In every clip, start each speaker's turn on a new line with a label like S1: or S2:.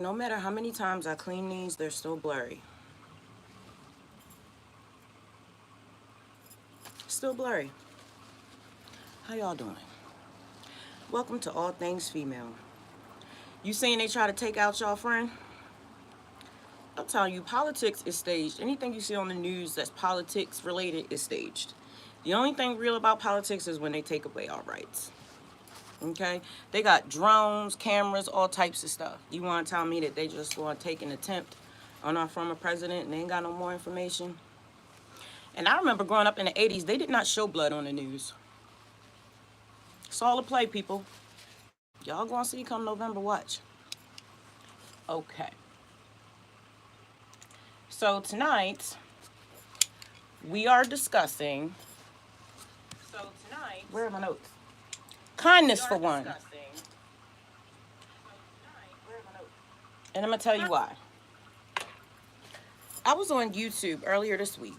S1: No matter how many times I clean these, they're still blurry. Still blurry. How y'all doing? Welcome to All Things Female. You saying they try to take out y'all friend? I'm telling you, politics is staged. Anything you see on the news that's politics related is staged. The only thing real about politics is when they take away our rights. Okay? They got drones, cameras, all types of stuff. You want to tell me that they just want to take an attempt on our former president and they ain't got no more information? And I remember growing up in the 80s, they did not show blood on the news. It's all a play, people. Y'all gonna see come November, watch. Okay. So tonight, we are discussing. Where are my notes? Kindness for one. And I'm gonna tell you why. I was on YouTube earlier this week,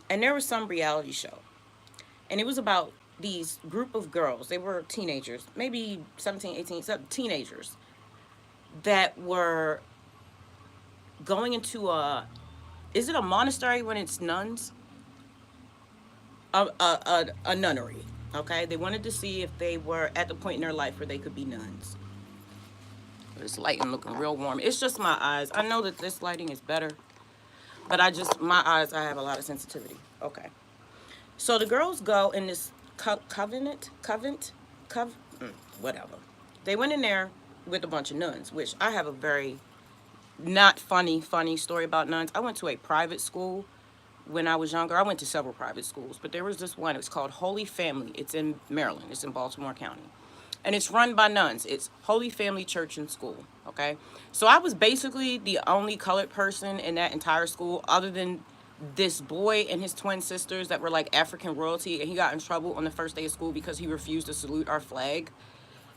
S1: and there was some reality show. And it was about these group of girls. They were teenagers, maybe 17, 18, teenagers that were going into is it a monastery when it's nuns? A nunnery. Okay, they wanted to see if they were at the point in their life where they could be nuns. This lighting looking real warm. It's just my eyes. I know that this lighting is better, but my eyes, I have a lot of sensitivity. Okay. So the girls go in this whatever. They went in there with a bunch of nuns, which I have a very not funny story about nuns. I went to a private school when I was younger. I went to several private schools, but there was this one. It's called Holy Family. It's in Maryland. It's in Baltimore County. And it's run by nuns. It's Holy Family Church and School, okay? So I was basically the only colored person in that entire school other than this boy and his twin sisters that were like African royalty, and he got in trouble on the first day of school because he refused to salute our flag,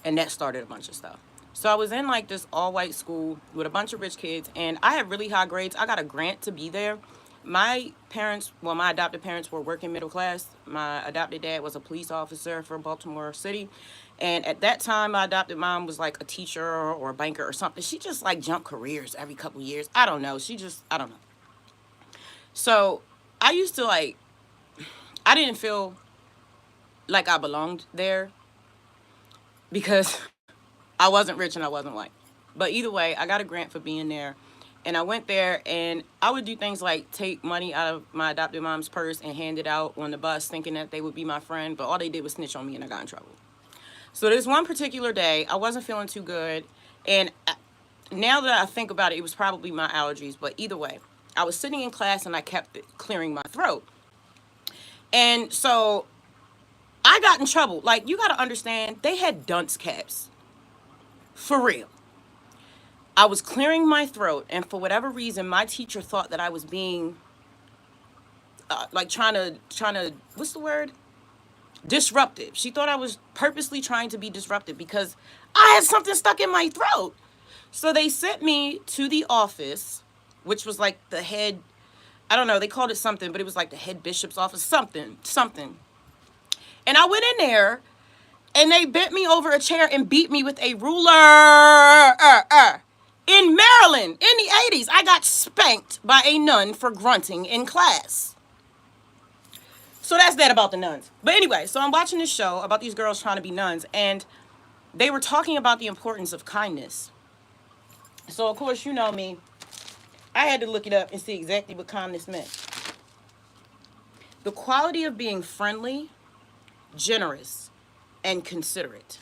S1: and that started a bunch of stuff. So I was in like this all-white school with a bunch of rich kids, and I had really high grades. I got a grant to be there. My parents, well, my adopted parents were working middle class. My adopted dad was a police officer for Baltimore City. And at that time, my adopted mom was like a teacher or a banker or something. She just like jumped careers every couple years. I don't know. I don't know. So I used to like, I didn't feel like I belonged there because I wasn't rich and I wasn't white. But either way, I got a grant for being there. And I went there and I would do things like take money out of my adopted mom's purse and hand it out on the bus thinking that they would be my friend. But all they did was snitch on me and I got in trouble. So this one particular day, I wasn't feeling too good. And now that I think about it, it was probably my allergies. But either way, I was sitting in class and I kept clearing my throat. And so I got in trouble. Like, you got to understand, they had dunce caps. For real. I was clearing my throat, and for whatever reason, my teacher thought that I was being, like, trying to, what's the word? Disruptive. She thought I was purposely trying to be disruptive because I had something stuck in my throat. So they sent me to the office, which was like the head, I don't know, they called it something, but it was like the head bishop's office, something. And I went in there, and they bent me over a chair and beat me with a ruler. In Maryland, in the 80s, I got spanked by a nun for grunting in class. So that's that about the nuns. But anyway, so I'm watching this show about these girls trying to be nuns, and they were talking about the importance of kindness. So, of course, you know me. I had to look it up and see exactly what kindness meant. The quality of being friendly, generous, and considerate.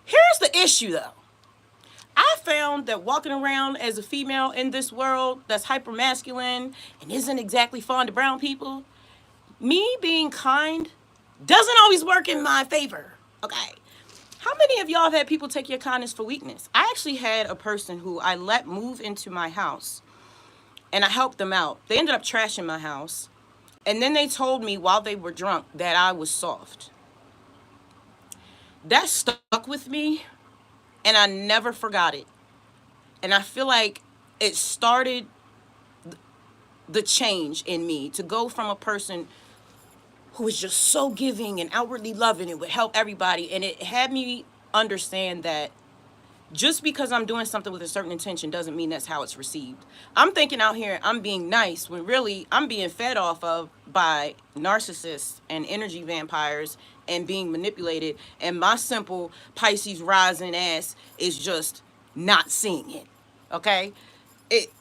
S1: Here's the issue, though. I found that walking around as a female in this world that's hyper masculine and isn't exactly fond of brown people, me being kind doesn't always work in my favor. Okay. How many of y'all have had people take your kindness for weakness? I actually had a person who I let move into my house and I helped them out. They ended up trashing my house. And then they told me while they were drunk that I was soft. That stuck with me and I never forgot it. And I feel like it started the change in me to go from a person who was just so giving and outwardly loving and would help everybody. And it had me understand that Just because I'm doing something with a certain intention doesn't mean that's how it's received. I'm thinking out here I'm being nice when really I'm being fed off of by narcissists and energy vampires and being manipulated, and my simple Pisces rising ass is just not seeing it. Okay? It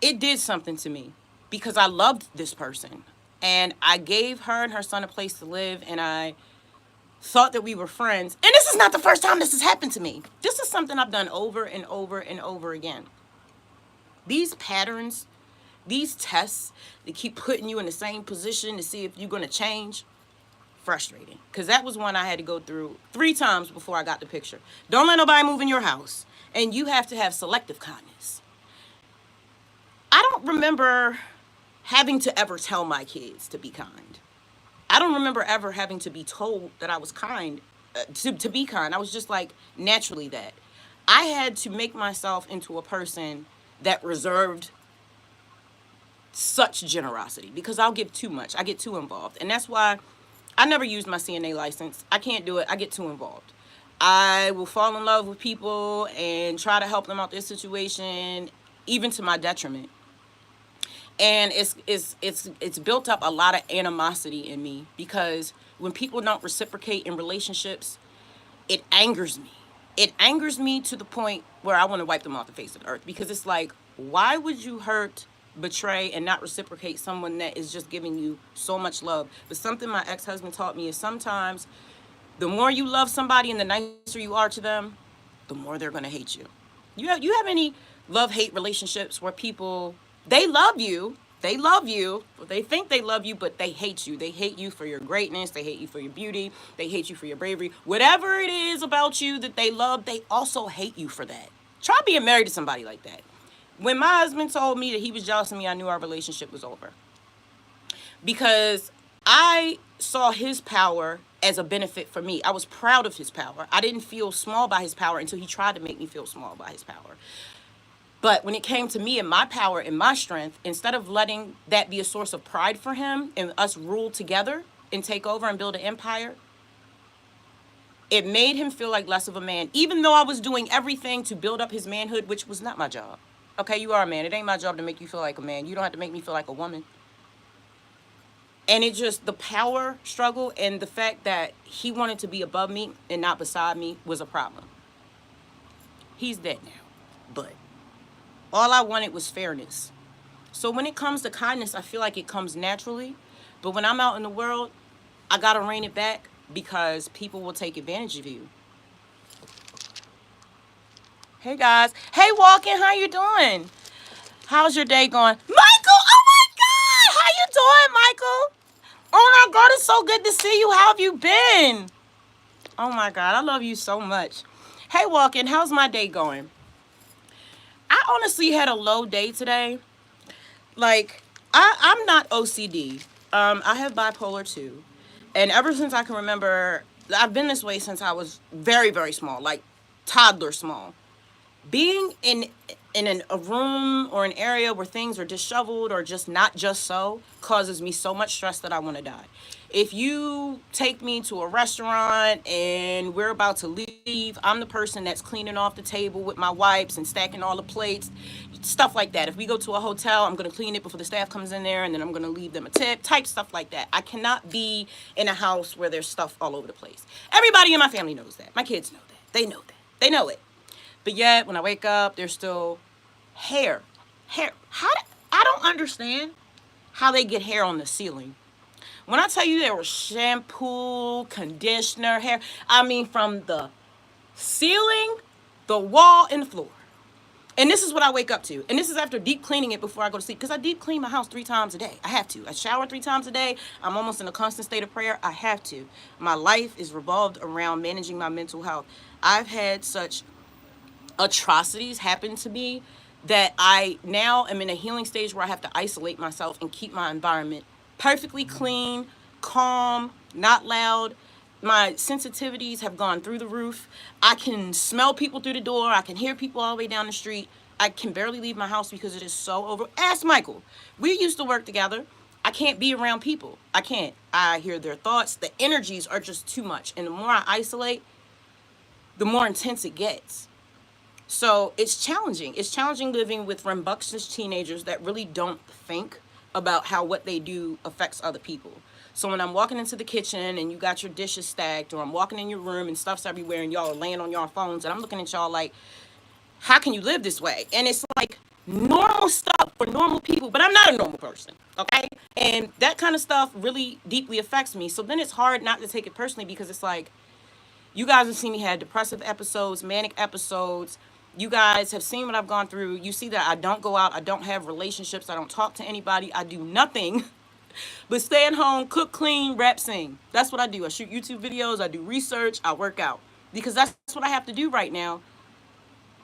S1: it did something to me because I loved this person and I gave her and her son a place to live, and I thought that we were friends. And this is not the first time this has happened to me. This is something I've done over and over and over again. These patterns, these tests that keep putting you in the same position to see if you're going to change, frustrating. Because that was one I had to go through 3 times before I got the picture. Don't let nobody move in your house. And you have to have selective kindness. I don't remember having to ever tell my kids to be kind. I don't remember ever having to be told that I was kind, to be kind. I was just like naturally that. I had to make myself into a person that reserved such generosity because I'll give too much. I get too involved. And that's why I never used my CNA license. I can't do it. I get too involved. I will fall in love with people and try to help them out their situation, even to my detriment. And it's built up a lot of animosity in me because when people don't reciprocate in relationships, it angers me. It angers me to the point where I want to wipe them off the face of the earth, because it's like, why would you hurt, betray, and not reciprocate someone that is just giving you so much love? But something my ex-husband taught me is sometimes the more you love somebody and the nicer you are to them, the more they're going to hate you. You have any love-hate relationships where people, they love you, they think they love you, but they hate you. They hate you for your greatness, they hate you for your beauty, they hate you for your bravery. Whatever it is about you that they love, they also hate you for that. Try being married to somebody like that. When my husband told me that he was jealous of me, I knew our relationship was over. Because I saw his power as a benefit for me. I was proud of his power. I didn't feel small by his power until he tried to make me feel small by his power. But when it came to me and my power and my strength, instead of letting that be a source of pride for him and us rule together and take over and build an empire, it made him feel like less of a man, even though I was doing everything to build up his manhood, which was not my job. Okay, you are a man. It ain't my job to make you feel like a man. You don't have to make me feel like a woman. And it just, the power struggle and the fact that he wanted to be above me and not beside me was a problem. He's dead now. But all I wanted was fairness. So when it comes to kindness, I feel like it comes naturally. But when I'm out in the world, I got to rein it back because people will take advantage of you. Hey, guys. Hey, Walking, how you doing? How's your day going? Michael, oh my God. How you doing, Michael? Oh my God, it's so good to see you. How have you been? Oh my God, I love you so much. Hey, Walking, how's my day going? I honestly had a low day today. Like, I'm not OCD. I have bipolar too. And ever since I can remember, I've been this way since I was very, very small, like toddler small. Being in a room or an area where things are disheveled or just not just so causes me so much stress that I want to die. If you take me to a restaurant and we're about to leave, I'm the person that's cleaning off the table with my wipes and stacking all the plates, stuff like that. If we go to a hotel, I'm going to clean it before the staff comes in there, and then I'm going to leave them a tip, type stuff like that. I cannot be in a house where there's stuff all over the place. Everybody in my family knows that. My kids know that. They know that. They know it. But yet, when I wake up, there's still hair. Hair. I don't understand how they get hair on the ceiling. When I tell you there was shampoo, conditioner, hair, I mean from the ceiling, the wall, and the floor. And this is what I wake up to. And this is after deep cleaning it before I go to sleep. Because I deep clean my house 3 times a day. I have to. I shower 3 times a day. I'm almost in a constant state of prayer. I have to. My life is revolved around managing my mental health. I've had such atrocities happen to me that I now am in a healing stage where I have to isolate myself and keep my environment perfectly clean, calm, not loud. My sensitivities have gone through the roof. I can smell people through the door. I can hear people all the way down the street. I can barely leave my house because it is so over. Ask Michael. We used to work together. I can't be around people. I can't. I hear their thoughts. The energies are just too much. And the more I isolate, the more intense it gets. So it's challenging. It's challenging living with rambunctious teenagers that really don't think about how what they do affects other people. So when I'm walking into the kitchen and you got your dishes stacked, or I'm walking in your room and stuff's everywhere and y'all are laying on your phones, and I'm looking at y'all like, how can you live this way? And it's like normal stuff for normal people, but I'm not a normal person, okay? And that kind of stuff really deeply affects me. So then it's hard not to take it personally, because it's like, you guys have seen me have depressive episodes, manic episodes. You guys have seen what I've gone through. You see that I don't go out, I don't have relationships, I don't talk to anybody, I do nothing but stay at home, cook, clean, rap, sing. That's what I do. I shoot YouTube videos, I do research, I work out. Because that's what I have to do right now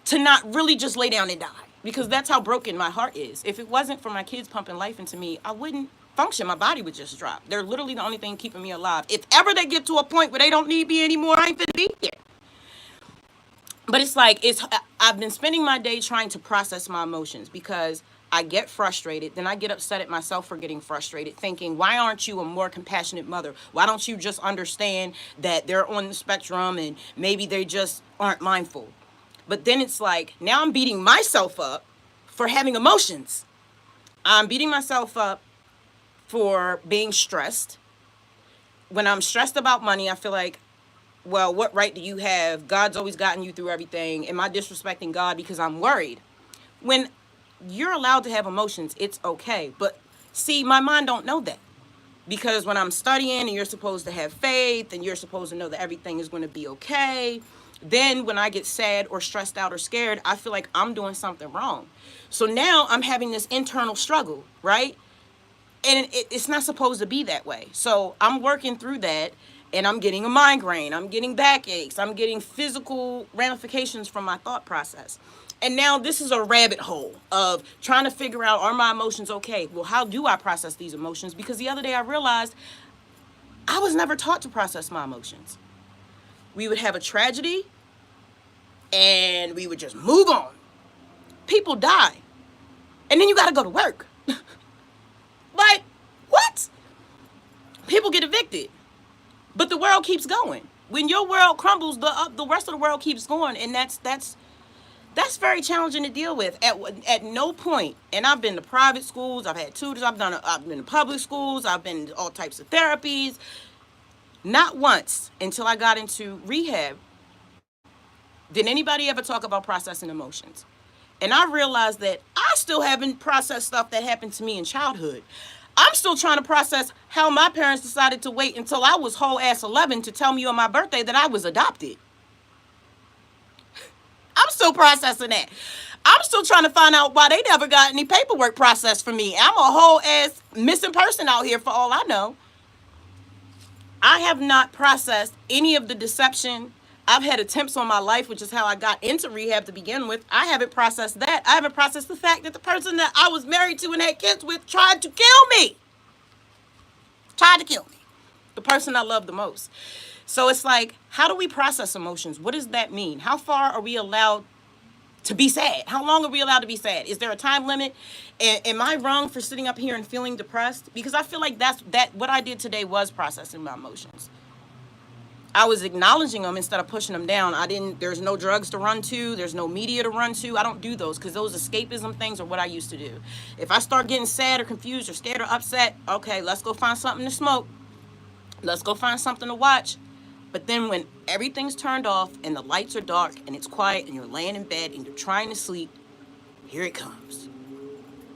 S1: to not really just lay down and die. Because that's how broken my heart is. If it wasn't for my kids pumping life into me, I wouldn't function. My body would just drop. They're literally the only thing keeping me alive. If ever they get to a point where they don't need me anymore, I ain't gonna be here. But it's like, I've been spending my day trying to process my emotions, because I get frustrated, then I get upset at myself for getting frustrated, thinking, why aren't you a more compassionate mother? Why don't you just understand that they're on the spectrum and maybe they just aren't mindful? But then it's like, now I'm beating myself up for having emotions. I'm beating myself up for being stressed. When I'm stressed about money, I feel like, well, what right do you have? God's always gotten you through everything. Am I disrespecting God because I'm worried? When you're allowed to have emotions, it's okay. But see, my mind don't know that. Because when I'm studying and you're supposed to have faith and you're supposed to know that everything is going to be okay, then when I get sad or stressed out or scared, I feel like I'm doing something wrong. So now I'm having this internal struggle, right? And it's not supposed to be that way. So I'm working through that, and I'm getting a migraine, I'm getting backaches, I'm getting physical ramifications from my thought process. And now this is a rabbit hole of trying to figure out, are my emotions okay? Well, how do I process these emotions? Because the other day I realized I was never taught to process my emotions. We would have a tragedy and we would just move on. People die. And then you got to go to work. Like, what? People get evicted. But the world keeps going. When your world crumbles, the rest of the world keeps going. And that's very challenging to deal with. At no point, and I've been to private schools, I've had tutors, I've been to public schools, I've been to all types of therapies. Not once until I got into rehab did anybody ever talk about processing emotions. And I realized that I still haven't processed stuff that happened to me in childhood. I'm still trying to process how my parents decided to wait until I was whole ass 11 to tell me on my birthday that I was adopted. I'm still processing that. I'm still trying to find out why they never got any paperwork processed for me. I'm a whole ass missing person out here for all I know. I have not processed any of the deception. I've had attempts on my life, which is how I got into rehab to begin with. I haven't processed that. I haven't processed the fact that the person that I was married to and had kids with tried to kill me. Tried to kill me. The person I love the most. So it's like, how do we process emotions? What does that mean? How far are we allowed to be sad? How long are we allowed to be sad? Is there a time limit? Am I wrong for sitting up here and feeling depressed? Because I feel like that what I did today was processing my emotions. I was acknowledging them instead of pushing them down. There's no drugs to run to. There's no media to run to. I don't do those, because those escapism things are what I used to do. If I start getting sad or confused or scared or upset, okay, let's go find something to smoke. Let's go find something to watch. But then when everything's turned off and the lights are dark and it's quiet and you're laying in bed and you're trying to sleep, here it comes.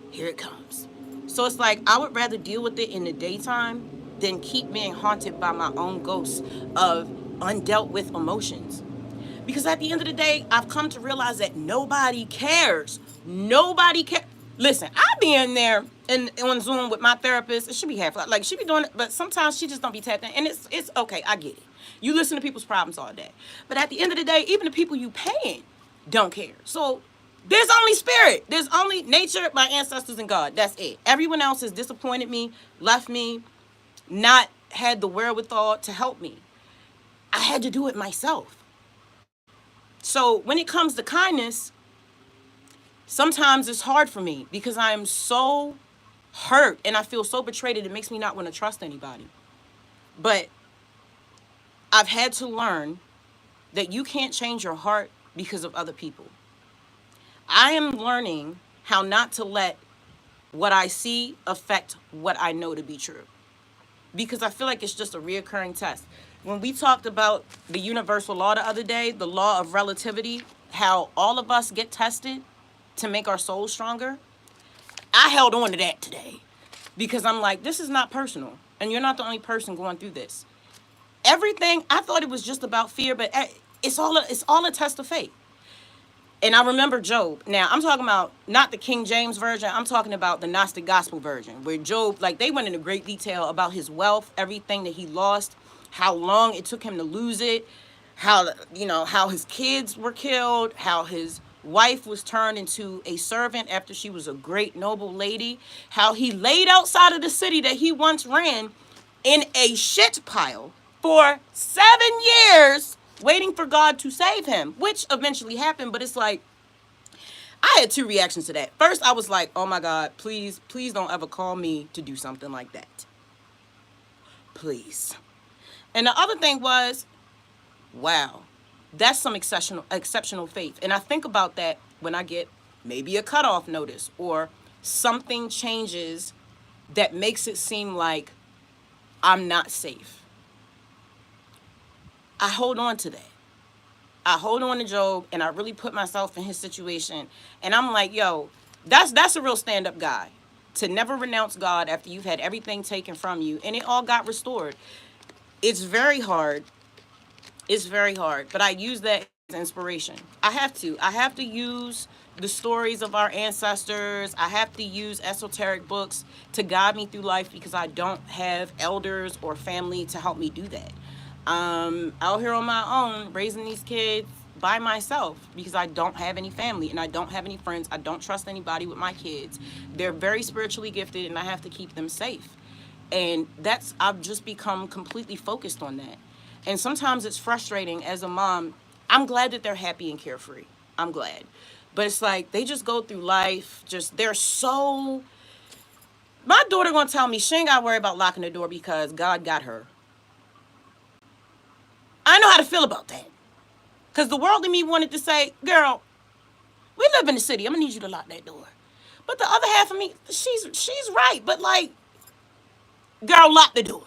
S1: Here it comes. So it's like, I would rather deal with it in the daytime than keep being haunted by my own ghosts of undealt with emotions. Because at the end of the day, I've come to realize that nobody cares. Nobody cares. Listen, I be in there on Zoom with my therapist. It should be half like she be doing it, but sometimes she just don't be tapped in. And it's okay, I get it. You listen to people's problems all day. But at the end of the day, even the people you paying don't care. So there's only spirit. There's only nature, my ancestors, and God. That's it. Everyone else has disappointed me, left me, not had the wherewithal to help me. I had to do it myself. So when it comes to kindness, sometimes it's hard for me because I am so hurt and I feel so betrayed that it makes me not want to trust anybody. But I've had to learn that you can't change your heart because of other people. I am learning how not to let what I see affect what I know to be true, because I feel like it's just a reoccurring test. When we talked about the universal law the other day, the law of relativity, how all of us get tested to make our souls stronger, I held on to that today because I'm like, this is not personal. And you're not the only person going through this. Everything, I thought it was just about fear, but it's all a test of faith. And I remember Job. Now, I'm talking about not the King James version. I'm talking about the Gnostic Gospel version, where Job, like, they went into great detail about his wealth, everything that he lost, how long it took him to lose it, how his kids were killed, how his wife was turned into a servant after she was a great noble lady, how he laid outside of the city that he once ran in a shit pile for 7 years waiting for God to save him, which eventually happened. But it's like, I had two reactions to that. First, I was like, oh my God, please, please don't ever call me to do something like that. Please. And the other thing was, wow, that's some exceptional faith. And I think about that when I get maybe a cutoff notice or something changes that makes it seem like I'm not safe. I hold on to that. I hold on to Job, and I really put myself in his situation. And I'm like, yo, that's a real stand-up guy. To never renounce God after you've had everything taken from you and it all got restored. It's very hard. It's very hard. But I use that as inspiration. I have to. I have to use the stories of our ancestors. I have to use esoteric books to guide me through life because I don't have elders or family to help me do that. Out here on my own, raising these kids by myself because I don't have any family and I don't have any friends. I don't trust anybody with my kids. They're very spiritually gifted and I have to keep them safe. And I've just become completely focused on that. And sometimes it's frustrating as a mom. I'm glad that they're happy and carefree. I'm glad. But it's like they just go through life. They're so. My daughter gonna tell me she ain't gotta worry about locking the door because God got her. I know how to feel about that. Because the world in me wanted to say, girl, we live in the city. I'm going to need you to lock that door. But the other half of me, she's right. But like, girl, lock the door.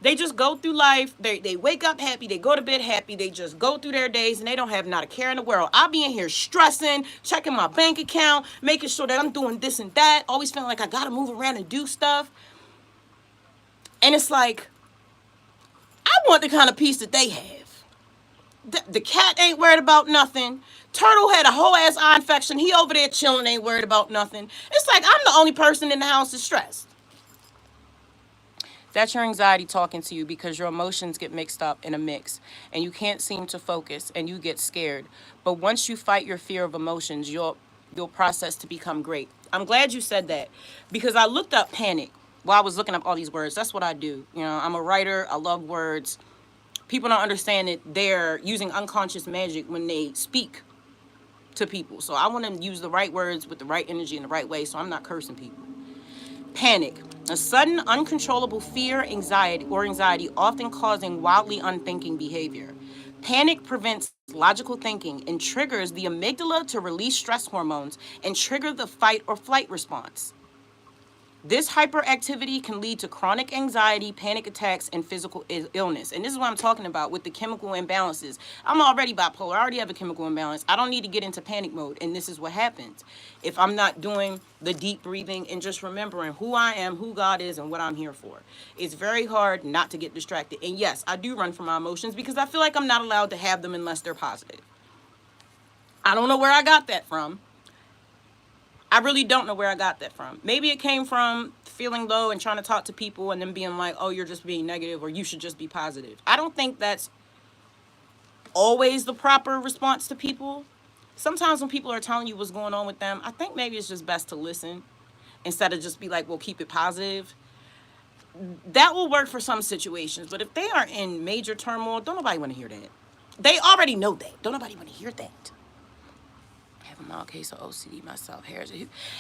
S1: They just go through life. They wake up happy. They go to bed happy. They just go through their days and they don't have not a care in the world. I'll be in here stressing, checking my bank account, making sure that I'm doing this and that. Always feeling like I got to move around and do stuff. And it's like, I want the kind of peace that they have. The cat ain't worried about nothing. Turtle had a whole ass eye infection. He over there chilling, ain't worried about nothing. It's like I'm the only person in the house that's stressed. That's your anxiety talking to you because your emotions get mixed up in a mix and you can't seem to focus and you get scared. But once you fight your fear of emotions, you'll process to become great. I'm glad you said that because I looked up panic while I was looking up all these words. That's what I do. I'm a writer. I love words. People don't understand that they're using unconscious magic when they speak to people. So I want to use the right words with the right energy in the right way so I'm not cursing people. Panic. A sudden, uncontrollable fear, anxiety, often causing wildly unthinking behavior. Panic prevents logical thinking and triggers the amygdala to release stress hormones and trigger the fight or flight response. This hyperactivity can lead to chronic anxiety, panic attacks, and physical illness. And this is what I'm talking about with the chemical imbalances. I'm already bipolar. I already have a chemical imbalance. I don't need to get into panic mode. And this is what happens if I'm not doing the deep breathing and just remembering who I am, who God is, and what I'm here for. It's very hard not to get distracted. And yes, I do run from my emotions because I feel like I'm not allowed to have them unless they're positive. I don't know where I got that from. I really don't know where I got that from. Maybe it came from feeling low and trying to talk to people and then being like, oh, you're just being negative or you should just be positive. I don't think that's always the proper response to people. Sometimes when people are telling you what's going on with them, I think maybe it's just best to listen instead of just be like, well, keep it positive. That will work for some situations. But if they are in major turmoil, don't nobody want to hear that. They already know that. Don't nobody want to hear that. A mild case of OCD myself. And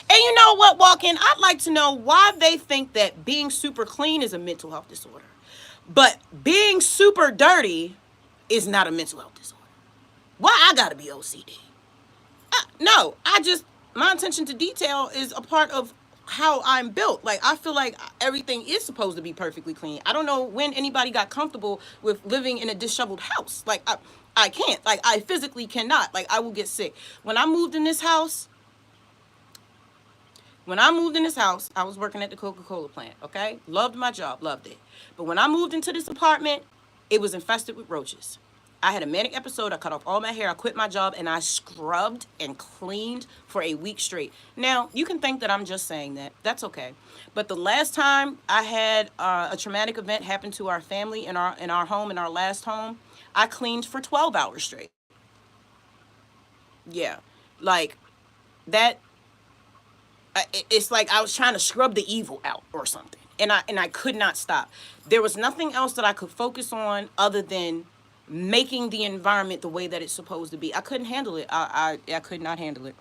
S1: you know what, Walk-In? I'd like to know why they think that being super clean is a mental health disorder, but being super dirty is not a mental health disorder. Why I gotta be OCD? No, my attention to detail is a part of how I'm built. Like, I feel like everything is supposed to be perfectly clean. I don't know when anybody got comfortable with living in a disheveled house. Like, I can't. Like, I physically cannot. Like, I will get sick. When I moved in this house, I was working at the Coca-Cola plant, okay? Loved my job, loved it. But when I moved into this apartment, it was infested with roaches. I had a manic episode. I cut off all my hair. I quit my job and I scrubbed and cleaned for a week straight. Now, you can think that I'm just saying that. That's okay. But the last time I had a traumatic event happen to our family in our home, in our last home, I cleaned for 12 hours straight. Yeah. Like, that, it's like I was trying to scrub the evil out or something. And I could not stop. There was nothing else that I could focus on other than making the environment the way that it's supposed to be. I couldn't handle it. I could not handle it.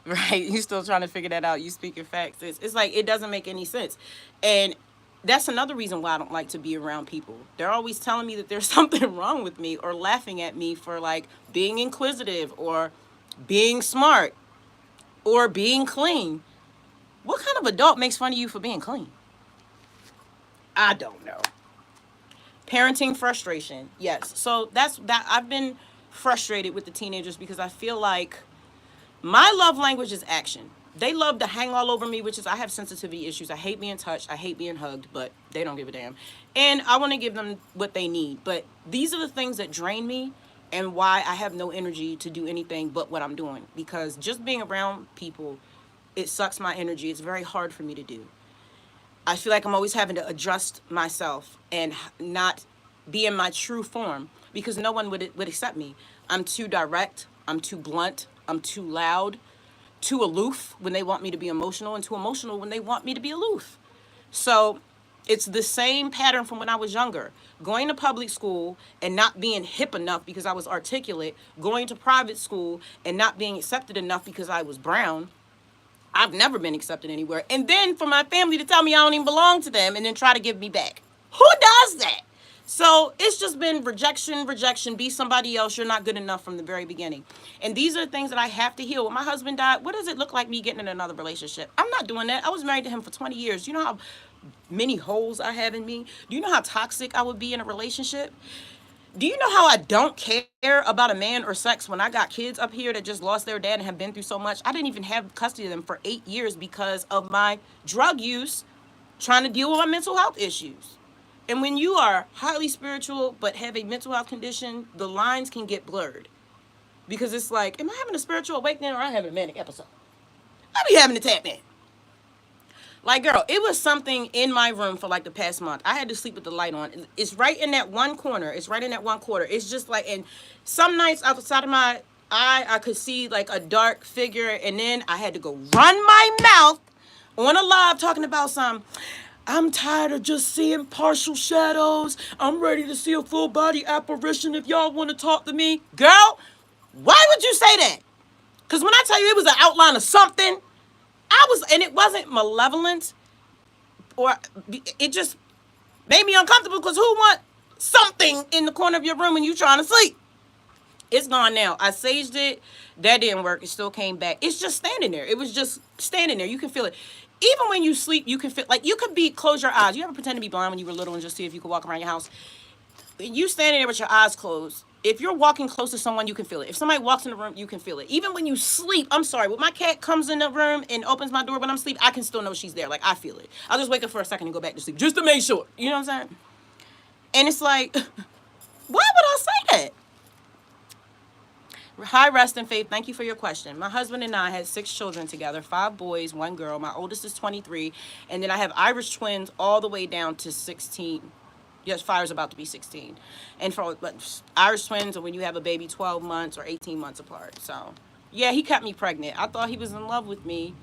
S1: Right? You still trying to figure that out. You speaking facts. It's like it doesn't make any sense. And that's another reason why I don't like to be around people. They're always telling me that there's something wrong with me or laughing at me for like being inquisitive or being smart or being clean. What kind of adult makes fun of you for being clean? I don't know. Parenting frustration. Yes. So that's that. I've been frustrated with the teenagers because I feel like my love language is action. They love to hang all over me, which is I have sensitivity issues. I hate being touched. I hate being hugged, but they don't give a damn. And I want to give them what they need. But these are the things that drain me and why I have no energy to do anything but what I'm doing. Because just being around people, it sucks my energy. It's very hard for me to do. I feel like I'm always having to adjust myself and not be in my true form because no one would accept me. I'm too direct. I'm too blunt. I'm too loud. Too aloof when they want me to be emotional and too emotional when they want me to be aloof. So it's the same pattern from when I was younger. Going to public school and not being hip enough because I was articulate. Going to private school and not being accepted enough because I was brown. I've never been accepted anywhere. And then for my family to tell me I don't even belong to them and then try to give me back. Who does that? So it's just been rejection, rejection. Be somebody else. You're not good enough from the very beginning. And these are things that I have to heal. When my husband died, what does it look like me getting in another relationship? I'm not doing that. I was married to him for 20 years. You know how many holes I have in me? Do you know how toxic I would be in a relationship? Do you know how I don't care about a man or sex when I got kids up here that just lost their dad and have been through so much? I didn't even have custody of them for 8 years because of my drug use, trying to deal with my mental health issues. And when you are highly spiritual but have a mental health condition, the lines can get blurred. Because it's like, am I having a spiritual awakening or am I having a manic episode? I be having to tap in. Like, girl, it was something in my room for like the past month. I had to sleep with the light on. It's right in that one corner. It's right in that one quarter. It's just like, and some nights outside of my eye, I could see like a dark figure. And then I had to go run my mouth on a live talking about some, I'm tired of just seeing partial shadows. I'm ready to see a full body apparition if y'all want to talk to me. Girl, why would you say that? Because when I tell you it was an outline of something, and it wasn't malevolent, or it just made me uncomfortable because who want something in the corner of your room when you trying to sleep? It's gone now. I saged it. That didn't work. It still came back. It's just standing there. It was just standing there. You can feel it. Even when you sleep, you can feel, like you could close your eyes. You ever pretend to be blind when you were little and just see if you could walk around your house? You standing there with your eyes closed. If you're walking close to someone, you can feel it. If somebody walks in the room, you can feel it. Even when you sleep, I'm sorry, when my cat comes in the room and opens my door when I'm asleep, I can still know she's there. Like, I feel it. I'll just wake up for a second and go back to sleep just to make sure. You know what I'm saying? And it's like, why would I say that? Hi, Rest and Faith. Thank you for your question. My husband and I had 6 children together, 5 boys, 1 girl. My oldest is 23. And then I have Irish twins all the way down to 16. Yes, Fire's about to be 16. And for Irish twins, or when you have a baby 12 months or 18 months apart. So, yeah, he kept me pregnant. I thought he was in love with me.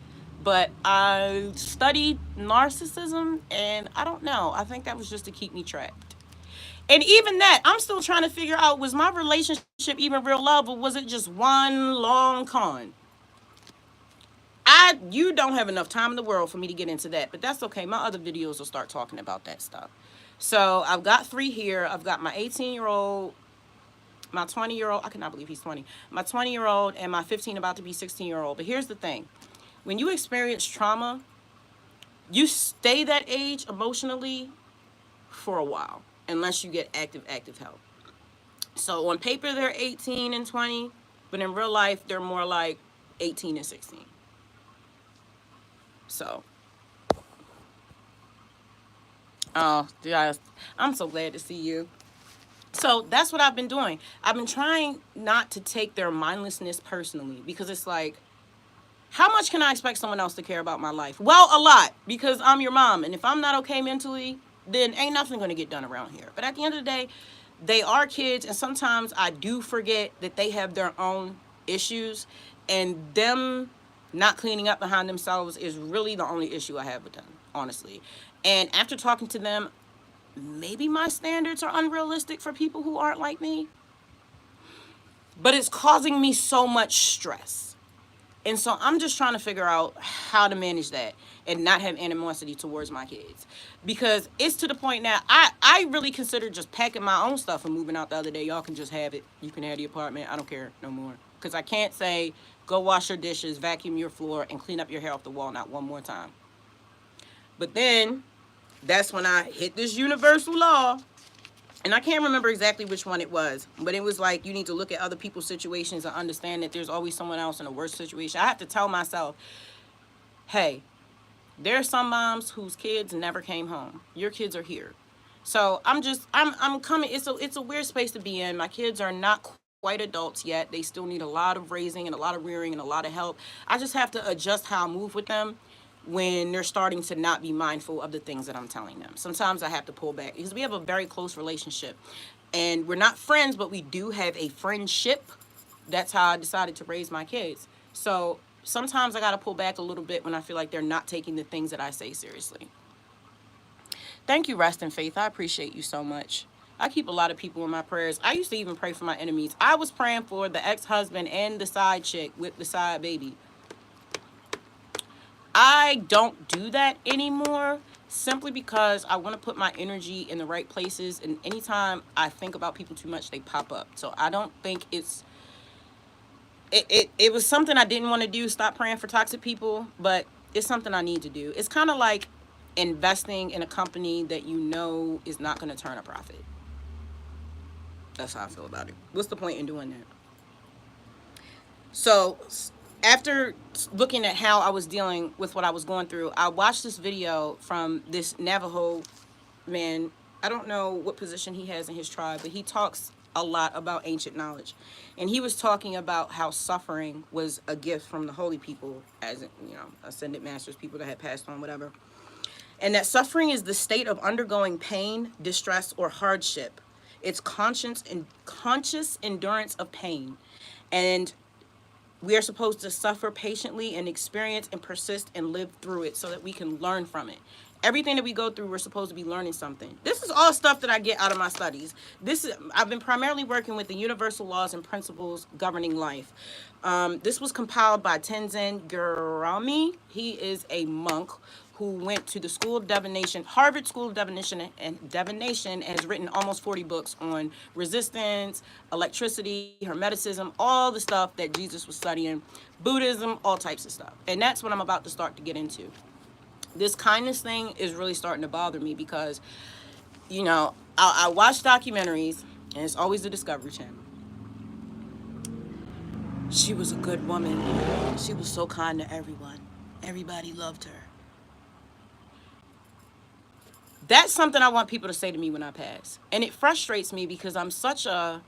S1: But I studied narcissism, and I don't know. I think that was just to keep me trapped. And even that, I'm still trying to figure out, was my relationship even real love, or was it just one long con? You don't have enough time in the world for me to get into that, but that's okay. My other videos will start talking about that stuff. So I've got 3 here. I've got my 18-year-old my 20-year-old, I cannot believe he's 20, my 20-year-old and my 15 about to be 16-year-old. But here's the thing. When you experience trauma, you stay that age emotionally for a while, unless you get active help. So on paper, they're 18 and 20, but in real life, they're more like 18 and 16. So, oh, yeah, I'm so glad to see you. So that's what I've been doing. I've been trying not to take their mindlessness personally, because it's like, how much can I expect someone else to care about my life? Well, a lot, because I'm your mom. And if I'm not okay mentally, then ain't nothing going to get done around here. But at the end of the day, they are kids. And sometimes I do forget that they have their own issues. And them not cleaning up behind themselves is really the only issue I have with them, honestly. And after talking to them, maybe my standards are unrealistic for people who aren't like me. But it's causing me so much stress. And so I'm just trying to figure out how to manage that and not have animosity towards my kids. Because it's to the point now, I really consider just packing my own stuff and moving out the other day. Y'all can just have it. You can have the apartment. I don't care no more. Because I can't say, go wash your dishes, vacuum your floor, and clean up your hair off the wall not one more time. But then, that's when I hit this universal law. And I can't remember exactly which one it was, but it was like, you need to look at other people's situations and understand that there's always someone else in a worse situation. I have to tell myself, hey, there are some moms whose kids never came home. Your kids are here. So I'm coming. It's a weird space to be in. My kids are not quite adults yet. They still need a lot of raising and a lot of rearing and a lot of help. I just have to adjust how I move with them when they're starting to not be mindful of the things that I'm telling them. Sometimes I have to pull back because we have a very close relationship. And we're not friends, but we do have a friendship. That's how I decided to raise my kids. So sometimes I got to pull back a little bit when I feel like they're not taking the things that I say seriously. Thank you, Rest in Faith. I appreciate you so much. I keep a lot of people in my prayers. I used to even pray for my enemies. I was praying for the ex-husband and the side chick with the side baby. I don't do that anymore, simply because I want to put my energy in the right places. And anytime I think about people too much, they pop up. So I don't think it was something I didn't want to do, stop praying for toxic people, but it's something I need to do. It's kind of like investing in a company that you know is not going to turn a profit. That's how I feel about it. What's the point in doing that? So after looking at how I was dealing with what I was going through, I watched this video from this Navajo man. I don't know what position he has in his tribe, but he talks a lot about ancient knowledge. And he was talking about how suffering was a gift from the holy people, as ascended masters, people that had passed on, whatever. And that suffering is the state of undergoing pain, distress, or hardship. It's conscious endurance of pain. And we are supposed to suffer patiently and experience and persist and live through it so that we can learn from it. Everything that we go through, we're supposed to be learning something. This is all stuff that I get out of my studies. I've been primarily working with the universal laws and principles governing life. This was compiled by Tenzin Gerami. He is a monk who went to the School of Divination, Harvard School of Divination, and has written almost 40 books on resistance, electricity, hermeticism, all the stuff that Jesus was studying, Buddhism, all types of stuff. And that's what I'm about to start to get into. This kindness thing is really starting to bother me because, I watch documentaries, and it's always the Discovery Channel. She was a good woman. She was so kind to everyone. Everybody loved her. That's something I want people to say to me when I pass. And it frustrates me because I'm such a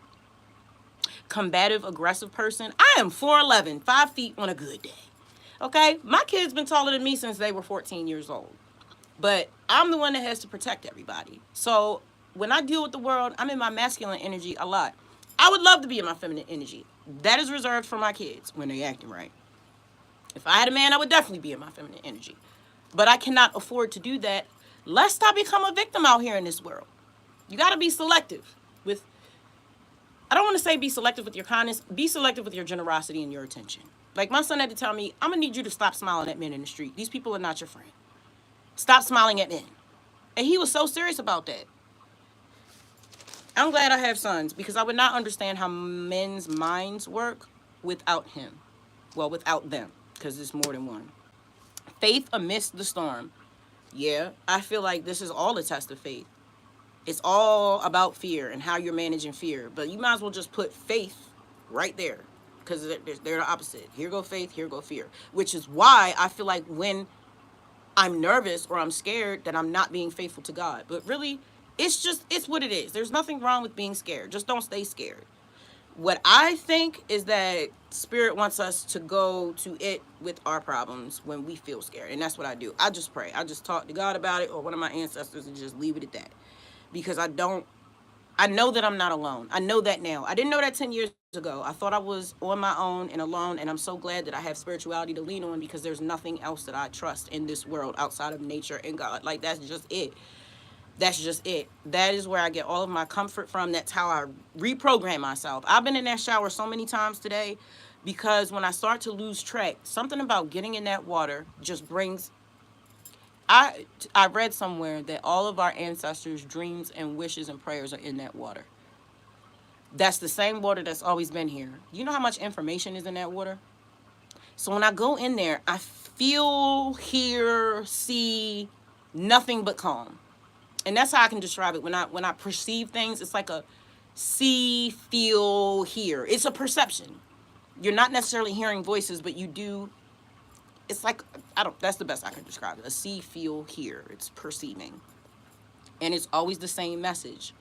S1: combative, aggressive person. I am 4'11", 5 feet on a good day. Okay? My kids been taller than me since they were 14 years old. But I'm the one that has to protect everybody. So when I deal with the world, I'm in my masculine energy a lot. I would love to be in my feminine energy. That is reserved for my kids when they're acting right. If I had a man, I would definitely be in my feminine energy. But I cannot afford to do that lest I become a victim out here in this world. You got to be selective with, I don't want to say be selective with your kindness, be selective with your generosity and your attention. Like my son had to tell me, I'm going to need you to stop smiling at men in the street. These people are not your friend. Stop smiling at men. And he was so serious about that. I'm glad I have sons because I would not understand how men's minds work without him. Well, without them, because it's more than one. Faith amidst the storm. Yeah, I feel like this is all a test of faith. It's all about fear and how you're managing fear. But you might as well just put faith right there because they're the opposite. Here go faith, here go fear. Which is why I feel like when I'm nervous or I'm scared that I'm not being faithful to God. But really, it's what it is. There's nothing wrong with being scared. Just don't stay scared. What I think is that Spirit wants us to go to it with our problems when we feel scared. And that's what I do. I just pray. I just talk to God about it or one of my ancestors and just leave it at that. Because I know that I'm not alone. I know that now. I didn't know that 10 years ago. I thought I was on my own and alone, and I'm so glad that I have spirituality to lean on because there's nothing else that I trust in this world outside of nature and God. Like, that's just it. That's just it. That is where I get all of my comfort from. That's how I reprogram myself. I've been in that shower so many times today because when I start to lose track, something about getting in that water just brings. I read somewhere that all of our ancestors' dreams and wishes and prayers are in that water. That's the same water that's always been here. You know how much information is in that water? So when I go in there, I feel, hear, see nothing but calm. And that's how I can describe it. When I perceive things, it's like a see, feel, hear. It's a perception. You're not necessarily hearing voices, but you do. It's like, I don't. That's the best I can describe it. A see, feel, hear. It's perceiving, and it's always the same message.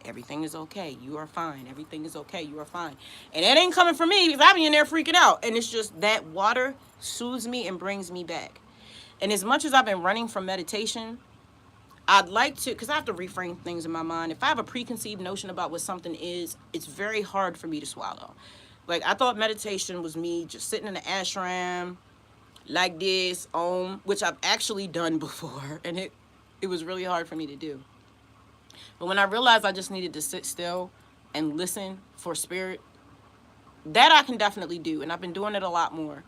S1: Everything is okay. You are fine. Everything is okay. You are fine. And it ain't coming from me because I be in there freaking out. And it's just that water soothes me and brings me back. And as much as I've been running from meditation, I'd like to, because I have to reframe things in my mind. If I have a preconceived notion about what something is, it's very hard for me to swallow. Like, I thought meditation was me just sitting in the ashram like this, which I've actually done before. And it was really hard for me to do. But when I realized I just needed to sit still and listen for spirit, that I can definitely do. And I've been doing it a lot more.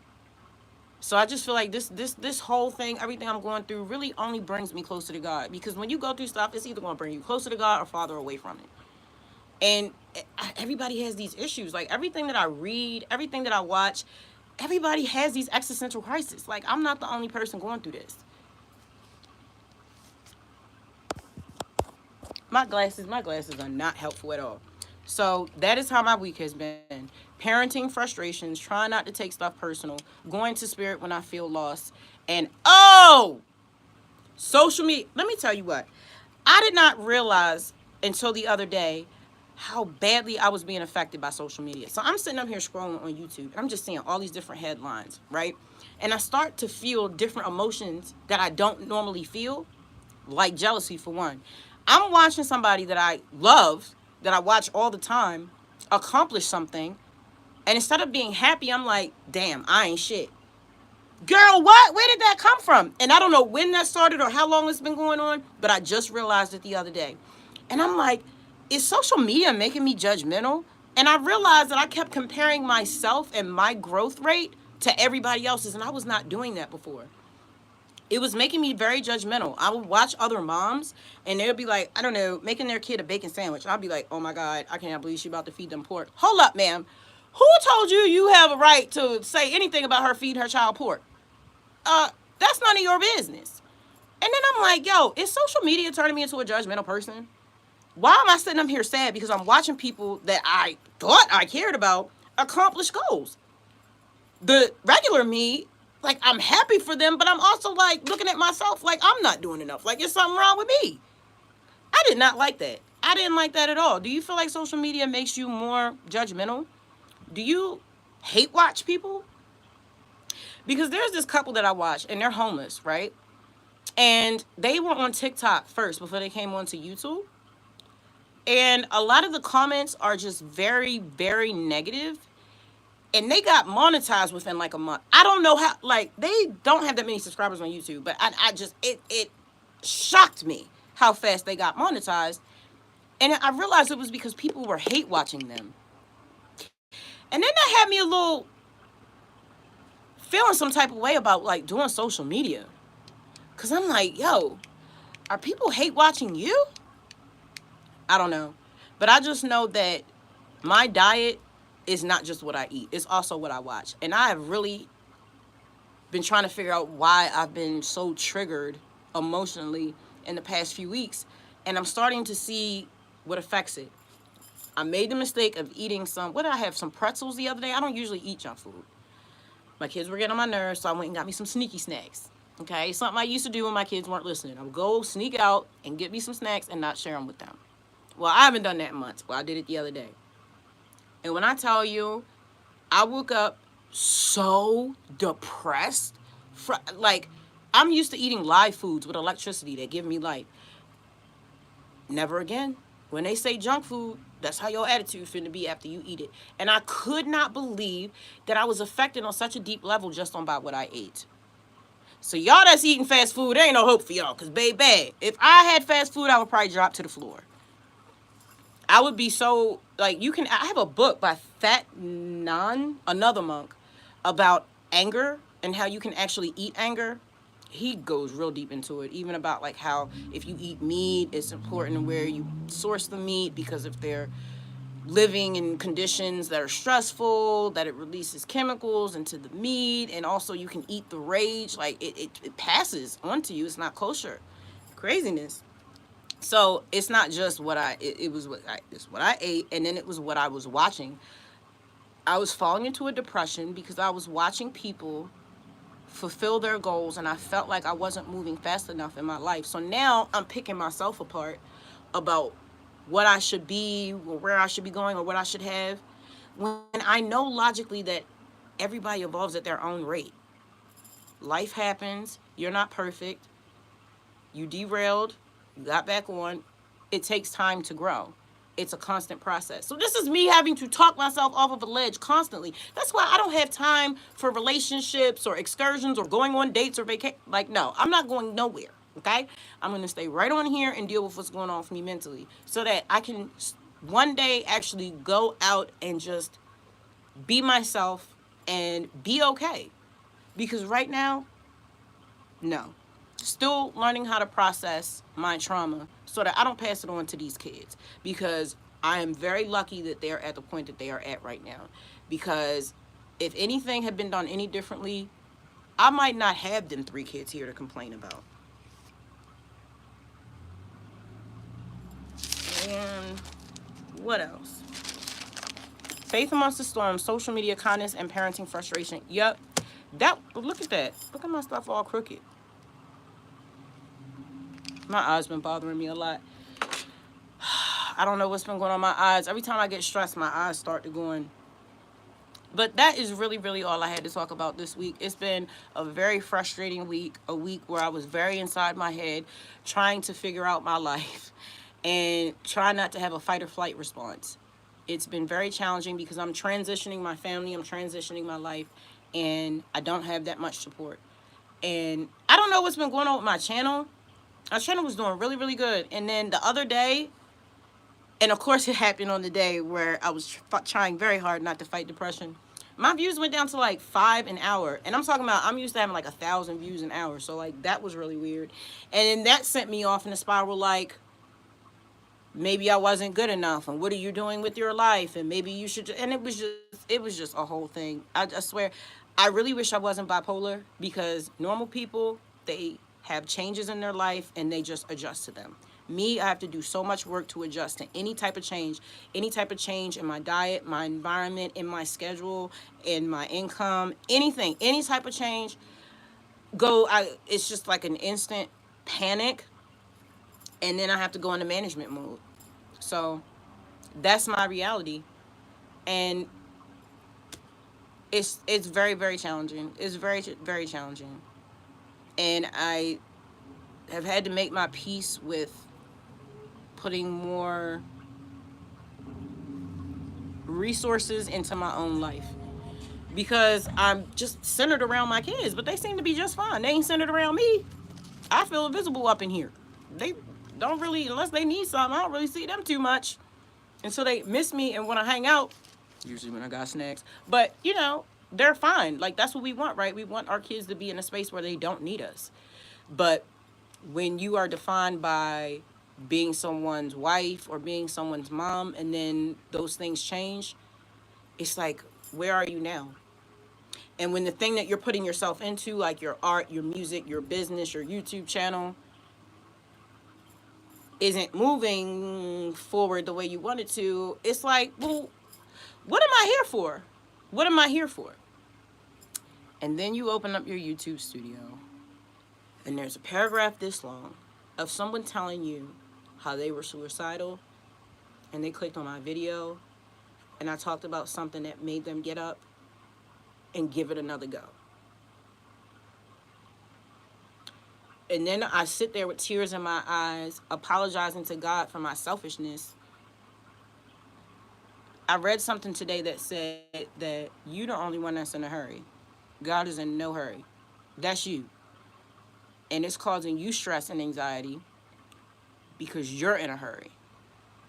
S1: So I just feel like this whole thing, everything I'm going through really only brings me closer to God. Because when you go through stuff, it's either going to bring you closer to God or farther away from it. And everybody has these issues. Like, everything that I read, everything that I watch, everybody has these existential crises. Like, I'm not the only person going through this. My glasses are not helpful at all. So that is how my week has been. Parenting frustrations, trying not to take stuff personal, going to spirit when I feel lost, and social media. Let me tell you what. I did not realize until the other day how badly I was being affected by social media. So I'm sitting up here scrolling on YouTube, and I'm just seeing all these different headlines, right? And I start to feel different emotions that I don't normally feel, like jealousy for one. I'm watching somebody that I love, that I watch all the time, accomplish something, and instead of being happy, I'm like, damn, I ain't shit. Girl, what? Where did that come from? And I don't know when that started or how long it's been going on, but I just realized it the other day. And I'm like, is social media making me judgmental? And I realized that I kept comparing myself and my growth rate to everybody else's, and I was not doing that before. It was making me very judgmental. I would watch other moms, and they'd be like, I don't know, making their kid a bacon sandwich. I'd be like, oh my God, I can't believe she's about to feed them pork. Hold up, ma'am. Who told you you have a right to say anything about her feeding her child pork? That's none of your business. And then I'm like, yo, is social media turning me into a judgmental person? Why am I sitting up here sad? Because I'm watching people that I thought I cared about accomplish goals. The regular me, like, I'm happy for them, but I'm also, like, looking at myself like I'm not doing enough. Like, there's something wrong with me. I did not like that. I didn't like that at all. Do you feel like social media makes you more judgmental? Do you hate watch people? Because there's this couple that I watch, and they're homeless, right? And they were on TikTok first before they came onto YouTube. And a lot of the comments are just very, very negative. And they got monetized within like a month. I don't know how, like, they don't have that many subscribers on YouTube, but I just, it shocked me how fast they got monetized. And I realized it was because people were hate watching them. And then that had me a little feeling some type of way about, like, doing social media. Because I'm like, yo, are people hate watching you? I don't know. But I just know that my diet is not just what I eat, it's also what I watch. And I have really been trying to figure out why I've been so triggered emotionally in the past few weeks. And I'm starting to see what affects it. I made the mistake of eating what did I have? Some pretzels the other day. I don't usually eat junk food. My kids were getting on my nerves, so I went and got me some sneaky snacks. Okay, something I used to do when my kids weren't listening. I would go sneak out and get me some snacks and not share them with them. Well, I haven't done that in months. Well, I did it the other day. And when I tell you, I woke up so depressed. Like, I'm used to eating live foods with electricity that give me life. Never again. When they say junk food, that's how your attitude finna be after you eat it. And I could not believe that I was affected on such a deep level just on by what I ate. So y'all that's eating fast food, there ain't no hope for y'all. Because, baby, if I had fast food, I would probably drop to the floor. I would be so, like, I have a book by Fat Nan, another monk, about anger and how you can actually eat anger. He goes real deep into it, even about, like, how if you eat meat, it's important where you source the meat, because if they're living in conditions that are stressful, that it releases chemicals into the meat, and also you can eat the rage, like, it passes onto you. It's not kosher. Craziness. So it's not just it's what I ate, and then it was what I was watching. I was falling into a depression because I was watching people fulfill their goals, and I felt like I wasn't moving fast enough in my life. So now I'm picking myself apart about what I should be, or where I should be going, or what I should have, when I know logically that everybody evolves at their own rate. Life happens. You're not perfect. You derailed. You got back on. It takes time to grow. It's a constant process. So this is me having to talk myself off of a ledge constantly. That's why I don't have time for relationships or excursions or going on dates or vacation. Like, no, I'm not going nowhere. Okay? I'm going to stay right on here and deal with what's going on for me mentally, so that I can one day actually go out and just be myself and be okay. Because right now, no. Still learning how to process my trauma so that I don't pass it on to these kids. Because I am very lucky that they're at the point that they are at right now. Because if anything had been done any differently, I might not have them 3 kids here to complain about. And what else? Faith amongst the storm, social media kindness, and parenting frustration. Yep. Look at that. Look at my stuff all crooked. My eyes been bothering me a lot. I don't know what's been going on in my eyes. Every time I get stressed, my eyes start to going. But that is really, really all I had to talk about this week. It's been a very frustrating week, a week where I was very inside my head, trying to figure out my life and try not to have a fight or flight response. It's been very challenging because I'm transitioning my family, I'm transitioning my life, and I don't have that much support. And I don't know what's been going on with my channel. Our channel was doing really, really good. And then the other day, and of course it happened on the day where I was trying very hard not to fight depression, my views went down to like 5 an hour. And I'm talking about, I'm used to having like 1,000 views an hour. So like that was really weird. And then that sent me off in a spiral, like, maybe I wasn't good enough, and what are you doing with your life, and maybe you should, and it was just a whole thing. I swear, I really wish I wasn't bipolar, because normal people, they have changes in their life and they just adjust to them. Me, I have to do so much work to adjust to any type of change in my diet, my environment, in my schedule, in my income, anything, any type of change. It's just like an instant panic, and then I have to go into management mode. So that's my reality, and it's very, very challenging. It's very, very challenging, and I have had to make my peace with putting more resources into my own life, because I'm just centered around my kids, but they seem to be just fine. They ain't centered around me. I feel invisible up in here. They don't really, unless they need something, I don't really see them too much. And so they miss me, and when I hang out, usually when I got snacks, but you know, they're fine. Like, that's what we want, right? We want our kids to be in a space where they don't need us. But when you are defined by being someone's wife or being someone's mom, and then those things change, it's like, where are you now? And when the thing that you're putting yourself into, like your art, your music, your business, your YouTube channel, isn't moving forward the way you want it to, it's like, well, what am I here for? What am I here for? And then you open up your YouTube studio, and there's a paragraph this long of someone telling you how they were suicidal, and they clicked on my video, and I talked about something that made them get up and give it another go. And then I sit there with tears in my eyes, apologizing to God for my selfishness. I read something today that said that you're the only one that's in a hurry. God is in no hurry. That's you. And it's causing you stress and anxiety because you're in a hurry.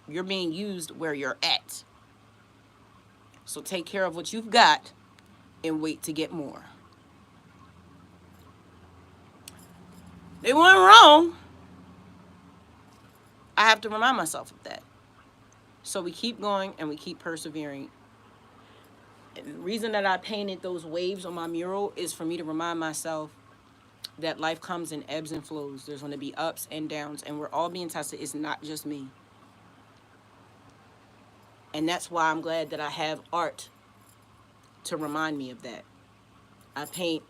S1: You're being used where you're at. So take care of what you've got and wait to get more. They weren't wrong. I have to remind myself of that. So we keep going and we keep persevering. And the reason that I painted those waves on my mural is for me to remind myself that life comes in ebbs and flows. There's going to be ups and downs, and we're all being tested. It's not just me. And that's why I'm glad that I have art to remind me of that. I paint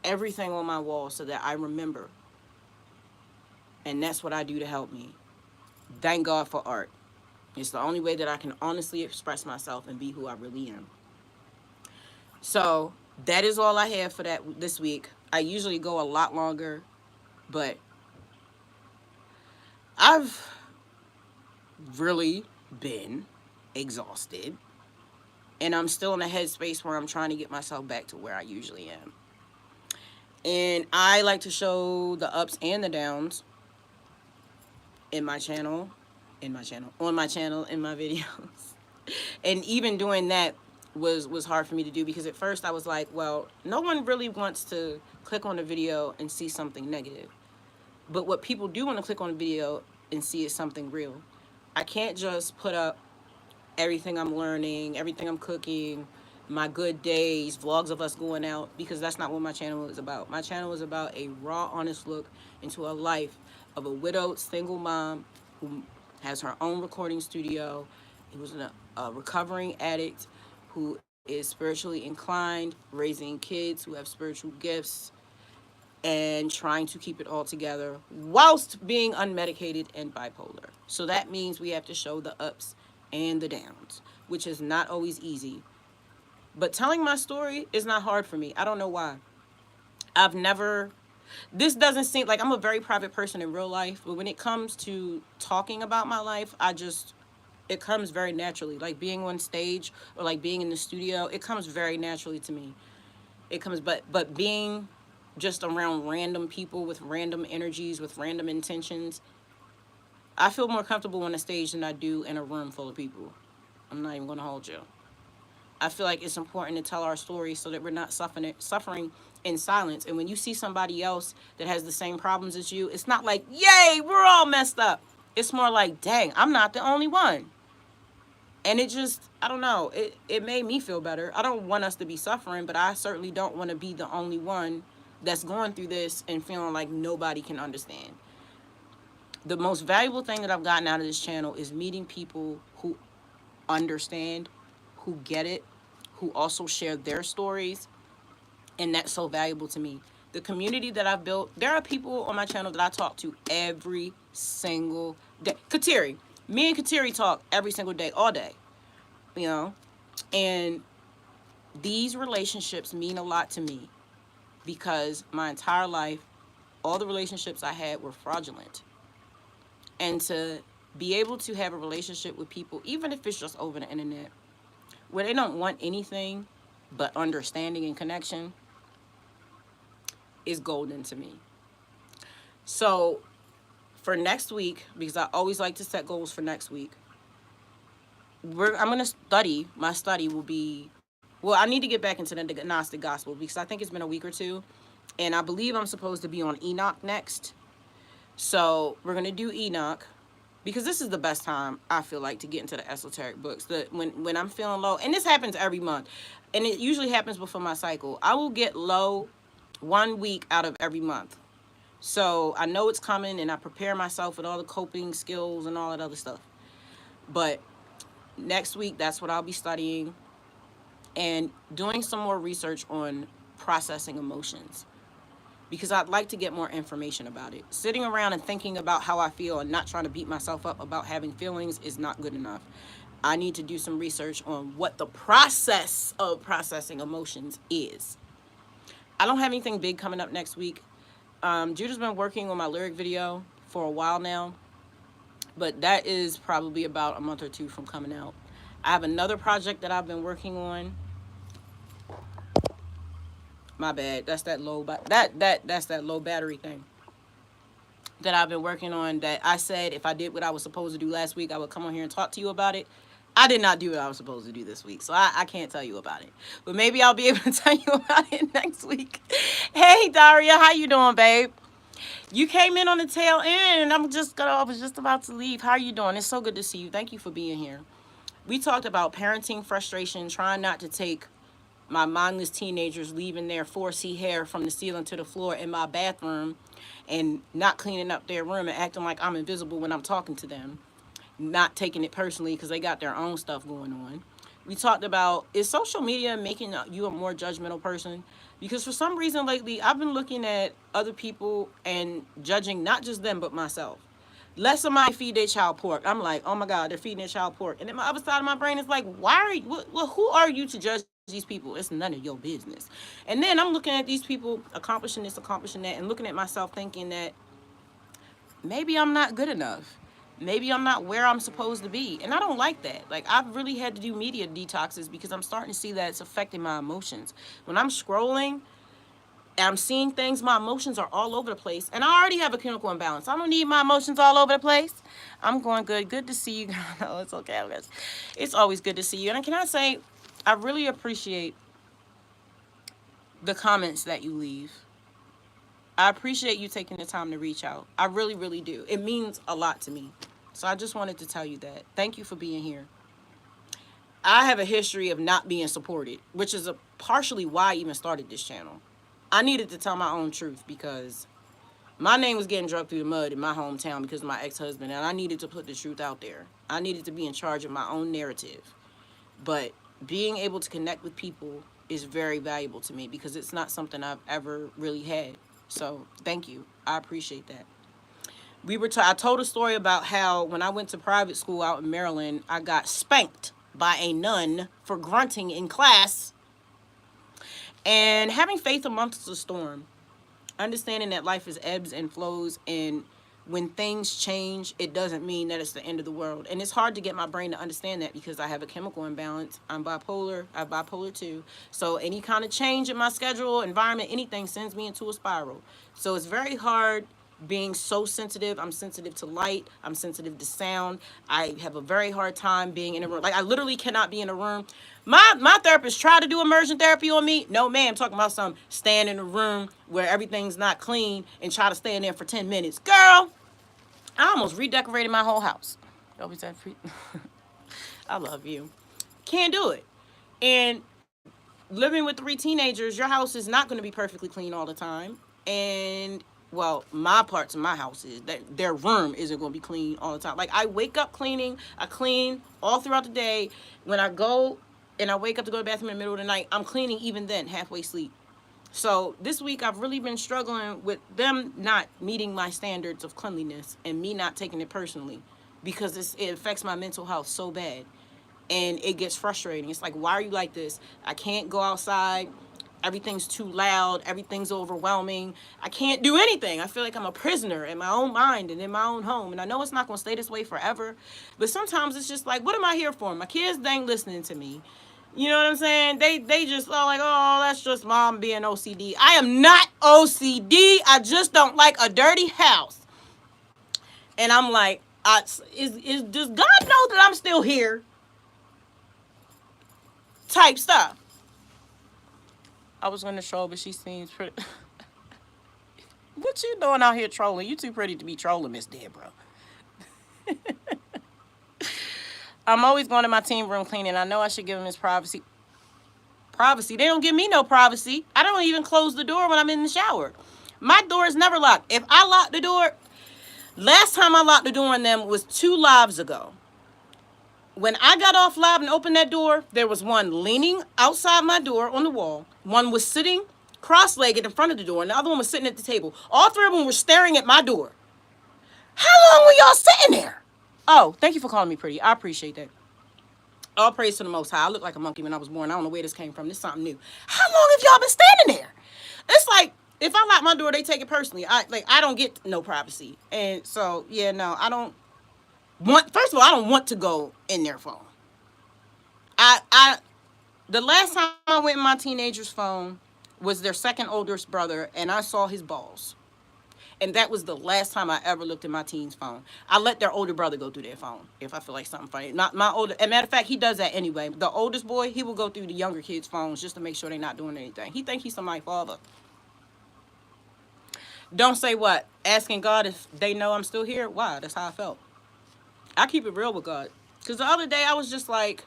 S1: everything on my wall so that I remember. And that's what I do to help me. Thank God for art. It's the only way that I can honestly express myself and be who I really am. So that is all I have for that this week. I usually go a lot longer, but I've really been exhausted, and I'm still in a headspace where I'm trying to get myself back to where I usually am. And I like to show the ups and the downs in my channel, on my channel, in my videos. And even doing that was hard for me to do, because at first I was like, well, no one really wants to click on a video and see something negative. But what people do want to click on a video and see is something real. I can't just put up everything I'm learning, everything I'm cooking, my good days, vlogs of us going out, because that's not what my channel is about. My channel is about a raw, honest look into a life of a widowed single mom who has her own recording studio, who was a recovering addict, who is spiritually inclined, raising kids who have spiritual gifts, and trying to keep it all together whilst being unmedicated and bipolar. So that means we have to show the ups and the downs, which is not always easy. But telling my story is not hard for me. I don't know why. This doesn't seem like, I'm a very private person in real life, but when it comes to talking about my life, it comes very naturally. Like being on stage or like being in the studio, it comes very naturally to me. But being just around random people with random energies, with random intentions, I feel more comfortable on a stage than I do in a room full of people. I'm not even going to hold you. I feel like it's important to tell our stories so that we're not suffering in silence. And when you see somebody else that has the same problems as you, it's not like, yay, we're all messed up. It's more like, dang, I'm not the only one. And it just, I don't know, it made me feel better. I don't want us to be suffering, but I certainly don't want to be the only one that's going through this and feeling like nobody can understand. The most valuable thing that I've gotten out of this channel is meeting people who understand, who get it, who also share their stories, and that's so valuable to me. The community that I've built, there are people on my channel that I talk to every single day. Kateri, me and Kateri talk every single day, all day, you know, and these relationships mean a lot to me because my entire life, all the relationships I had were fraudulent. And to be able to have a relationship with people, even if it's just over the internet, where they don't want anything but understanding and connection, is golden to me. So for next week, because I always like to set goals for next week, I'm going to study. My study will be, well, I need to get back into the Gnostic Gospel because I think it's been a week or two. And I believe I'm supposed to be on Enoch next. So we're going to do Enoch. because this is the best time I feel like to get into the esoteric books. When I'm feeling low, and this happens every month, and it usually happens before my cycle. I will get low 1 week out of every month. So I know it's coming, and I prepare myself with all the coping skills and all that other stuff. But next week, that's what I'll be studying and doing some more research on processing emotions, because I'd like to get more information about it. Sitting around and thinking about how I feel and not trying to beat myself up about having feelings is not good enough. I need to do some research on what the process of processing emotions is. I don't have anything big coming up next week. Judah's been working on my lyric video for a while now, but that is probably about a month or two from coming out. I have another project that I've been working on. My bad. That's that low that's that low battery thing that I've been working on, that I said if I did what I was supposed to do last week, I would come on here and talk to you about it. I did not do what I was supposed to do this week, so I can't tell you about it. But maybe I'll be able to tell you about it next week. Hey, Daria, how you doing, babe? You came in on the tail end, and I was just about to leave. How are you doing? It's so good to see you. Thank you for being here. We talked about parenting frustration, trying not to take my mindless teenagers leaving their 4C hair from the ceiling to the floor in my bathroom and not cleaning up their room and acting like I'm invisible when I'm talking to them, not taking it personally because they got their own stuff going on. We talked about, is social media making you a more judgmental person? Because for some reason lately, I've been looking at other people and judging not just them, but myself. Let somebody feed their child pork. I'm like, oh my God, they're feeding their child pork. And then my other side of my brain is like, why are you, well, who are you to judge these people? It's none of your business. And then I'm looking at these people accomplishing this, accomplishing that, and looking at myself thinking that maybe I'm not good enough. Maybe I'm not where I'm supposed to be. And I don't like that. Like, I've really had to do media detoxes because I'm starting to see that it's affecting my emotions. When I'm scrolling, and I'm seeing things, my emotions are all over the place. And I already have a chemical imbalance. I don't need my emotions all over the place. I'm going good. Good to see you. No, it's okay. It's always good to see you. And can I say, I really appreciate the comments that you leave. I appreciate you taking the time to reach out. I really, really do. It means a lot to me. So I just wanted to tell you that. Thank you for being here. I have a history of not being supported, which is partially why I even started this channel. I needed to tell my own truth because my name was getting dragged through the mud in my hometown because of my ex-husband, and I needed to put the truth out there. I needed to be in charge of my own narrative. But being able to connect with people is very valuable to me because it's not something I've ever really had. So thank you. I appreciate that. I told a story about how when I went to private school out in Maryland, I got spanked by a nun for grunting in class. And having faith amongst the storm, understanding that life is ebbs and flows, and when things change, it doesn't mean that it's the end of the world. And it's hard to get my brain to understand that because I have a chemical imbalance. I'm bipolar. I have bipolar 2. So any kind of change in my schedule, environment, anything sends me into a spiral. So it's very hard being so sensitive. I'm sensitive to light. I'm sensitive to sound. I have a very hard time being in a room. Like, I literally cannot be in a room. My therapist tried to do immersion therapy on me. No, ma'am. Talking about some stand in a room where everything's not clean and try to stay in there for 10 minutes. Girl, I almost redecorated my whole house. I love you. Can't do it. And living with 3 teenagers, your house is not going to be perfectly clean all the time. And, well, my parts of my house is that their room isn't going to be clean all the time. Like, I wake up cleaning. I clean all throughout the day. When I go and I wake up to go to the bathroom in the middle of the night, I'm cleaning even then, halfway asleep. So this week I've really been struggling with them not meeting my standards of cleanliness and me not taking it personally because it affects my mental health so bad. And it gets frustrating. It's like, why are you like this? I can't go outside. Everything's too loud. Everything's overwhelming. I can't do anything. I feel like I'm a prisoner in my own mind and in my own home. And I know it's not going to stay this way forever. But sometimes it's just like, what am I here for? My kids, they ain't listening to me. You know what I'm saying? They just are like, oh, that's just mom being OCD. I am not OCD. I just don't like a dirty house. And I'm like, does God know that I'm still here? Type stuff. I was going to troll, but she seems pretty. What you doing out here trolling? You too pretty to be trolling, Miss Deborah. I'm always going to my team room cleaning. I know I should give him his privacy. Privacy. They don't give me no privacy. I don't even close the door when I'm in the shower. My door is never locked. If I lock the door, last time I locked the door on them was 2 lives ago. When I got off live and opened that door, there was one leaning outside my door on the wall. One was sitting cross-legged in front of the door, and the other one was sitting at the table. All three of them were staring at my door. How long were y'all sitting there? Oh, thank you for calling me pretty. I appreciate that. All praise to the Most High. I looked like a monkey when I was born. I don't know where this came from. This is something new. How long have y'all been standing there? It's like, if I lock my door, they take it personally. I don't get no privacy. And so, yeah, no, I don't want, first of all, I don't want to go in their phone. The last time I went in my teenager's phone was their second oldest brother, and I saw his balls. And that was the last time I ever looked at my teen's phone. I let their older brother go through their phone if I feel like something funny. Not my older, as a matter of fact, he does that anyway. The oldest boy, he will go through the younger kids' phones just to make sure they're not doing anything. He think he's somebody's father. Don't say what? Asking God if they know I'm still here? Wow, that's how I felt. I keep it real with God. Because the other day I was just like,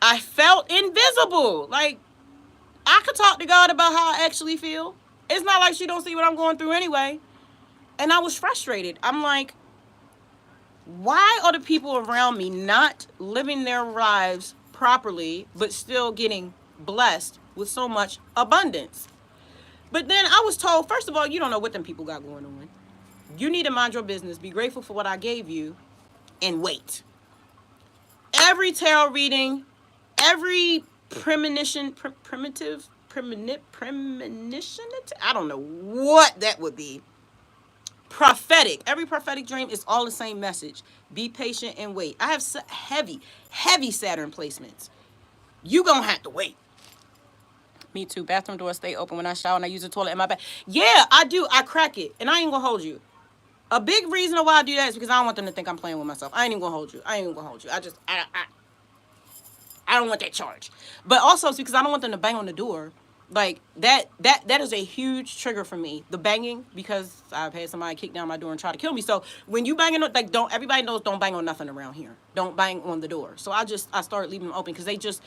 S1: I felt invisible. Like, I could talk to God about how I actually feel. It's not like she don't see what I'm going through anyway. And I was frustrated. I'm like, why are the people around me not living their lives properly, but still getting blessed with so much abundance? But then I was told, first of all, you don't know what them people got going on. You need to mind your business, be grateful for what I gave you, and wait. Every tarot reading, every premonition, I don't know what that would be. Prophetic. Every prophetic dream is all the same message. Be patient and wait. I have heavy Saturn placements. You gonna have to wait. Me too. Bathroom doors stay open when I shower and I use the toilet in my bed. Yeah, I do. I crack it. And I ain't gonna hold you. A big reason why I do that is because I don't want them to think I'm playing with myself. I ain't even gonna hold you. I don't want that charge. But also it's because I don't want them to bang on the door. Like that is a huge trigger for me. The banging, because I've had somebody kick down my door and try to kill me. So when you banging, like, don't, everybody knows, don't bang on nothing around here. Don't bang on the door. So I started leaving them open because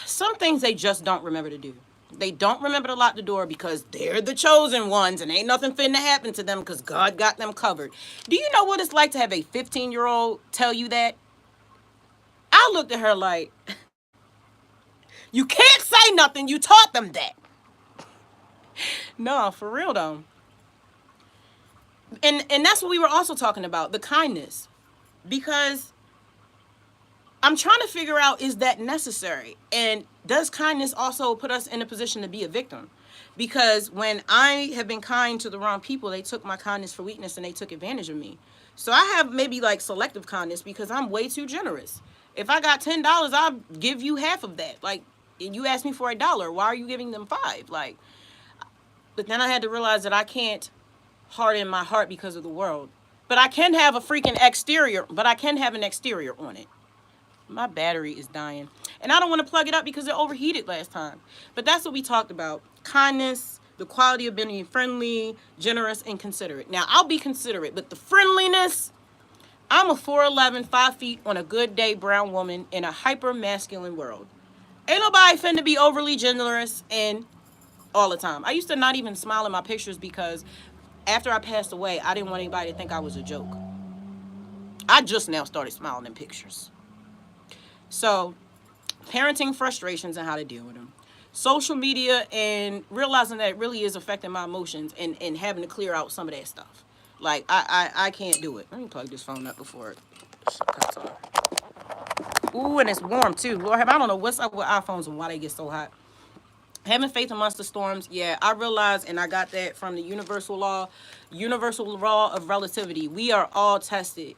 S1: some things they just don't remember to do. They don't remember to lock the door because they're the chosen ones and ain't nothing finna happen to them because God got them covered. Do you know what it's like to have a 15-year-old tell you that? I looked at her like, you can't say nothing. You taught them that. No, for real though. And that's what we were also talking about, the kindness. Because I'm trying to figure out, is that necessary? And does kindness also put us in a position to be a victim? Because when I have been kind to the wrong people, they took my kindness for weakness and they took advantage of me. So I have maybe like selective kindness because I'm way too generous. If I got $10, I'll give you half of that. Like, you asked me for $1. Why are you giving them 5? Like, but then I had to realize that I can't harden my heart because of the world. But I can have a freaking exterior, but I can have an exterior on it. My battery is dying. And I don't want to plug it up because it overheated last time. But that's what we talked about. Kindness, the quality of being friendly, generous, and considerate. Now, I'll be considerate, but the friendliness, I'm a 4'11", 5 feet on a good day brown woman in a hyper masculine world. Ain't nobody finna be overly generous and all the time. I used to not even smile in my pictures because after I passed away, I didn't want anybody to think I was a joke. I just now started smiling in pictures. So, parenting frustrations and how to deal with them. Social media and realizing that it really is affecting my emotions and having to clear out some of that stuff. Like, I can't do it. Let me plug this phone up before it cuts off. Ooh, and it's warm too. Lord, I don't know what's up with iPhones and why they get so hot. Having faith amongst the storms. Yeah, I realized, and I got that from the universal law of relativity. We are all tested,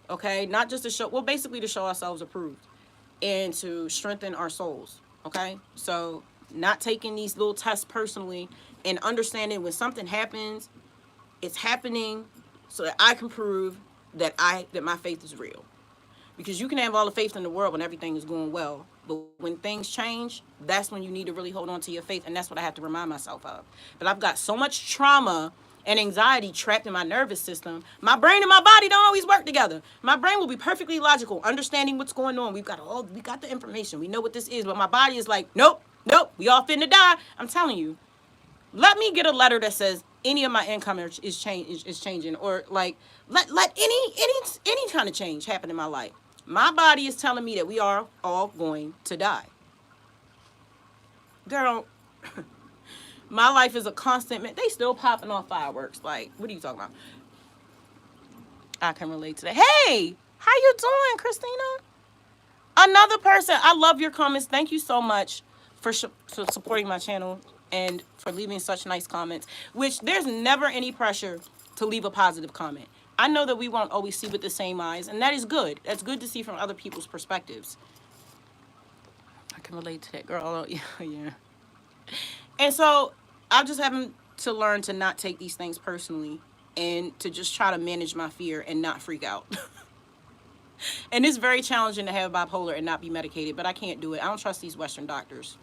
S1: okay? Not just to show, well, basically to show ourselves approved and to strengthen our souls, okay? So not taking these little tests personally and understanding when something happens, it's happening so that I can prove that my faith is real. Because you can have all the faith in the world when everything is going well. But when things change, that's when you need to really hold on to your faith. And that's what I have to remind myself of. But I've got so much trauma and anxiety trapped in my nervous system, my brain and my body don't always work together. My brain will be perfectly logical, understanding what's going on. We got the information. We know what this is, but my body is like, nope, nope, we all finna die. I'm telling you. Let me get a letter that says any of my income is changing, or like let any kind of change happen in my life. My body is telling me that we are all going to die. Girl, my life is a constant. Man, they still popping off fireworks. Like, what are you talking about? I can relate to that. Hey, how you doing, Christina? Another person. I love your comments. Thank you so much for supporting my channel and for leaving such nice comments. Which there's never any pressure to leave a positive comment. I know that we won't always see with the same eyes, and that is good. That's good to see from other people's perspectives. I can relate to that, girl. Yeah, yeah. And so I'm just having to learn to not take these things personally and to just try to manage my fear and not freak out. And it's very challenging to have bipolar and not be medicated, but I can't do it. I don't trust these Western doctors.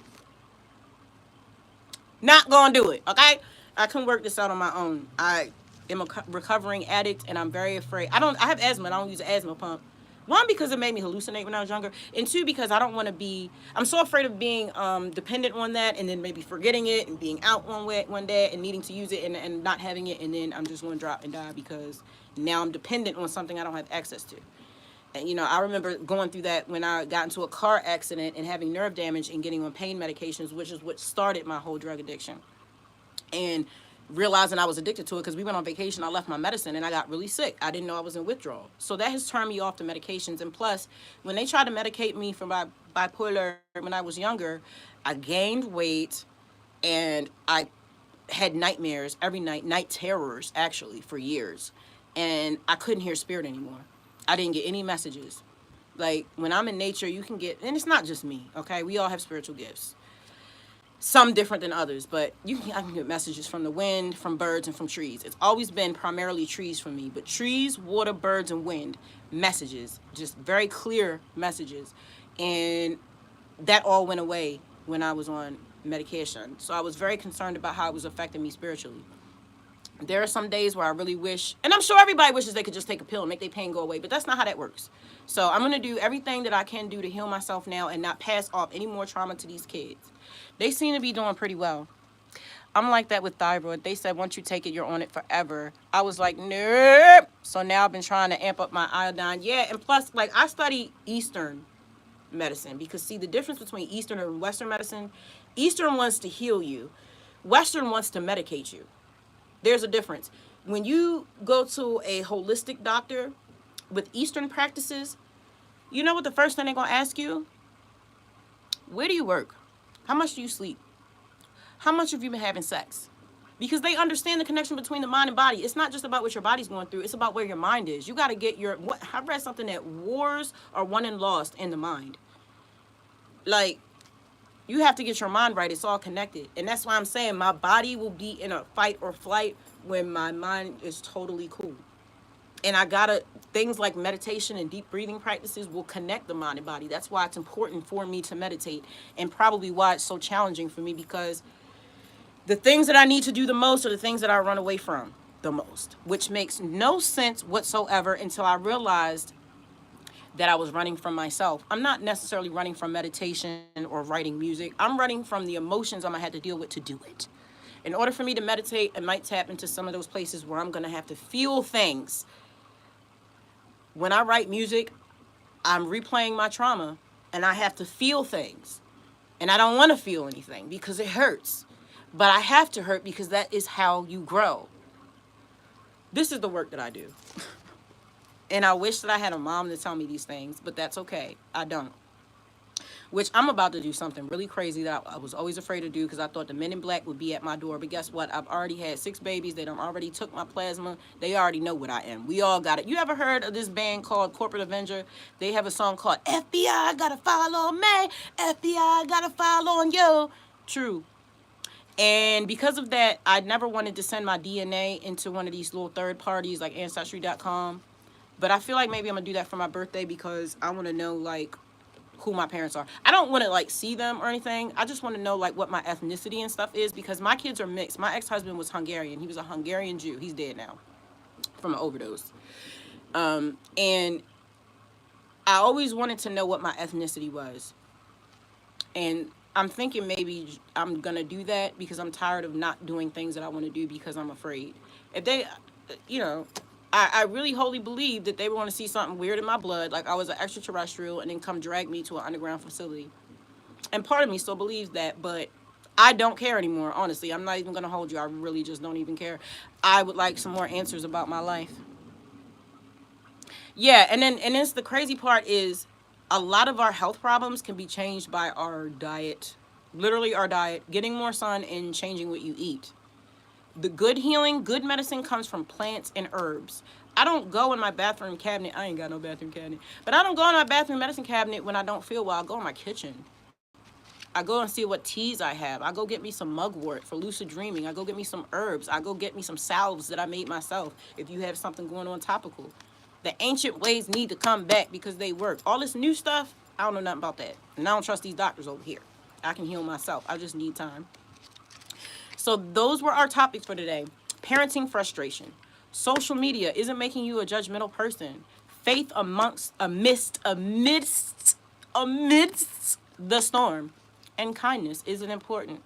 S1: Not gonna do it, okay? I can work this out on my own. I am a recovering addict, and I'm very afraid. I have asthma, and I don't use an asthma pump. One, because it made me hallucinate when I was younger, and two, because I don't want to be. I'm so afraid of being dependent on that, and then maybe forgetting it, and being out one day and needing to use it, and not having it, and then I'm just going to drop and die because now I'm dependent on something I don't have access to. And, you know, I remember going through that when I got into a car accident and having nerve damage and getting on pain medications, which is what started my whole drug addiction. And realizing I was addicted to it because we went on vacation, I left my medicine, and I got really sick. I didn't know I was in withdrawal. So that has turned me off the medications. And plus, when they tried to medicate me for my bipolar when I was younger, I gained weight and I had nightmares every night, night terrors, actually, for years. And I couldn't hear spirit anymore. I didn't get any messages. Like, when I'm in nature, you can get, and it's not just me, okay? We all have spiritual gifts. Some different than others, but I can get messages from the wind, from birds, and from trees. It's always been primarily trees for me, but trees, water, birds, and wind, messages, just very clear messages. And that all went away when I was on medication. So I was very concerned about how it was affecting me spiritually. There are some days where I really wish, and I'm sure everybody wishes they could just take a pill and make their pain go away, but that's not how that works. So I'm going to do everything that I can do to heal myself now and not pass off any more trauma to these kids. They seem to be doing pretty well. I'm like that with thyroid. They said once you take it, you're on it forever. I was like, nope. So now I've been trying to amp up my iodine. Yeah, and plus, like, I study Eastern medicine because, see, the difference between Eastern and Western medicine, Eastern wants to heal you. Western wants to medicate you. There's a difference. When you go to a holistic doctor with Eastern practices, you know what the first thing they're going to ask you? Where do you work? How much do you sleep? How much have you been having sex? Because they understand the connection between the mind and body. It's not just about what your body's going through. It's about where your mind is. You got to get your... I read something that wars are won and lost in the mind. Like, you have to get your mind right. It's all connected. And that's why I'm saying my body will be in a fight or flight when my mind is totally cool. And things like meditation and deep breathing practices will connect the mind and body. That's why it's important for me to meditate, and probably why it's so challenging for me, because the things that I need to do the most are the things that I run away from the most, which makes no sense whatsoever until I realized that I was running from myself. I'm not necessarily running from meditation or writing music. I'm running from the emotions I'm going to have to deal with to do it. In order for me to meditate, I might tap into some of those places where I'm going to have to feel things. When I write music, I'm replaying my trauma, and I have to feel things. And I don't want to feel anything because it hurts. But I have to hurt because that is how you grow. This is the work that I do. And I wish that I had a mom to tell me these things, but that's okay. I don't. Which I'm about to do something really crazy that I was always afraid to do because I thought the men in black would be at my door. But guess what? I've already had 6 babies. They done already took my plasma. They already know what I am. We all got it. You ever heard of this band called Corporate Avenger? They have a song called FBI Gotta Follow on Me. FBI Gotta Follow on You. True. And because of that, I never wanted to send my DNA into one of these little third parties like Ancestry.com. But I feel like maybe I'm going to do that for my birthday because I want to know, like, who my parents are. I don't want to like see them or anything. I just want to know like what my ethnicity and stuff is, because my kids are mixed. My ex-husband was Hungarian. He was a Hungarian Jew. He's dead now from an overdose. And I always wanted to know what my ethnicity was. And I'm thinking maybe I'm going to do that because I'm tired of not doing things that I want to do because I'm afraid. If they, you know, I really wholly believe that they would want to see something weird in my blood, like I was an extraterrestrial, and then come drag me to an underground facility. And part of me still believes that, but I don't care anymore, honestly. I'm not even going to hold you. I really just don't even care. I would like some more answers about my life. Yeah, and it's the crazy part is a lot of our health problems can be changed by our diet. Literally our diet, getting more sun and changing what you eat. The good healing, good medicine comes from plants and herbs. I don't go in my bathroom cabinet. I ain't got no bathroom cabinet. But I don't go in my bathroom medicine cabinet when I don't feel well. I go in my kitchen. I go and see what teas I have. I go get me some mugwort for lucid dreaming. I go get me some herbs. I go get me some salves that I made myself if you have something going on topical. The ancient ways need to come back because they work. All this new stuff, I don't know nothing about that. And I don't trust these doctors over here. I can heal myself. I just need time. So those were our topics for today. Parenting frustration. Social media isn't making you a judgmental person. Faith amidst the storm. And kindness isn't important.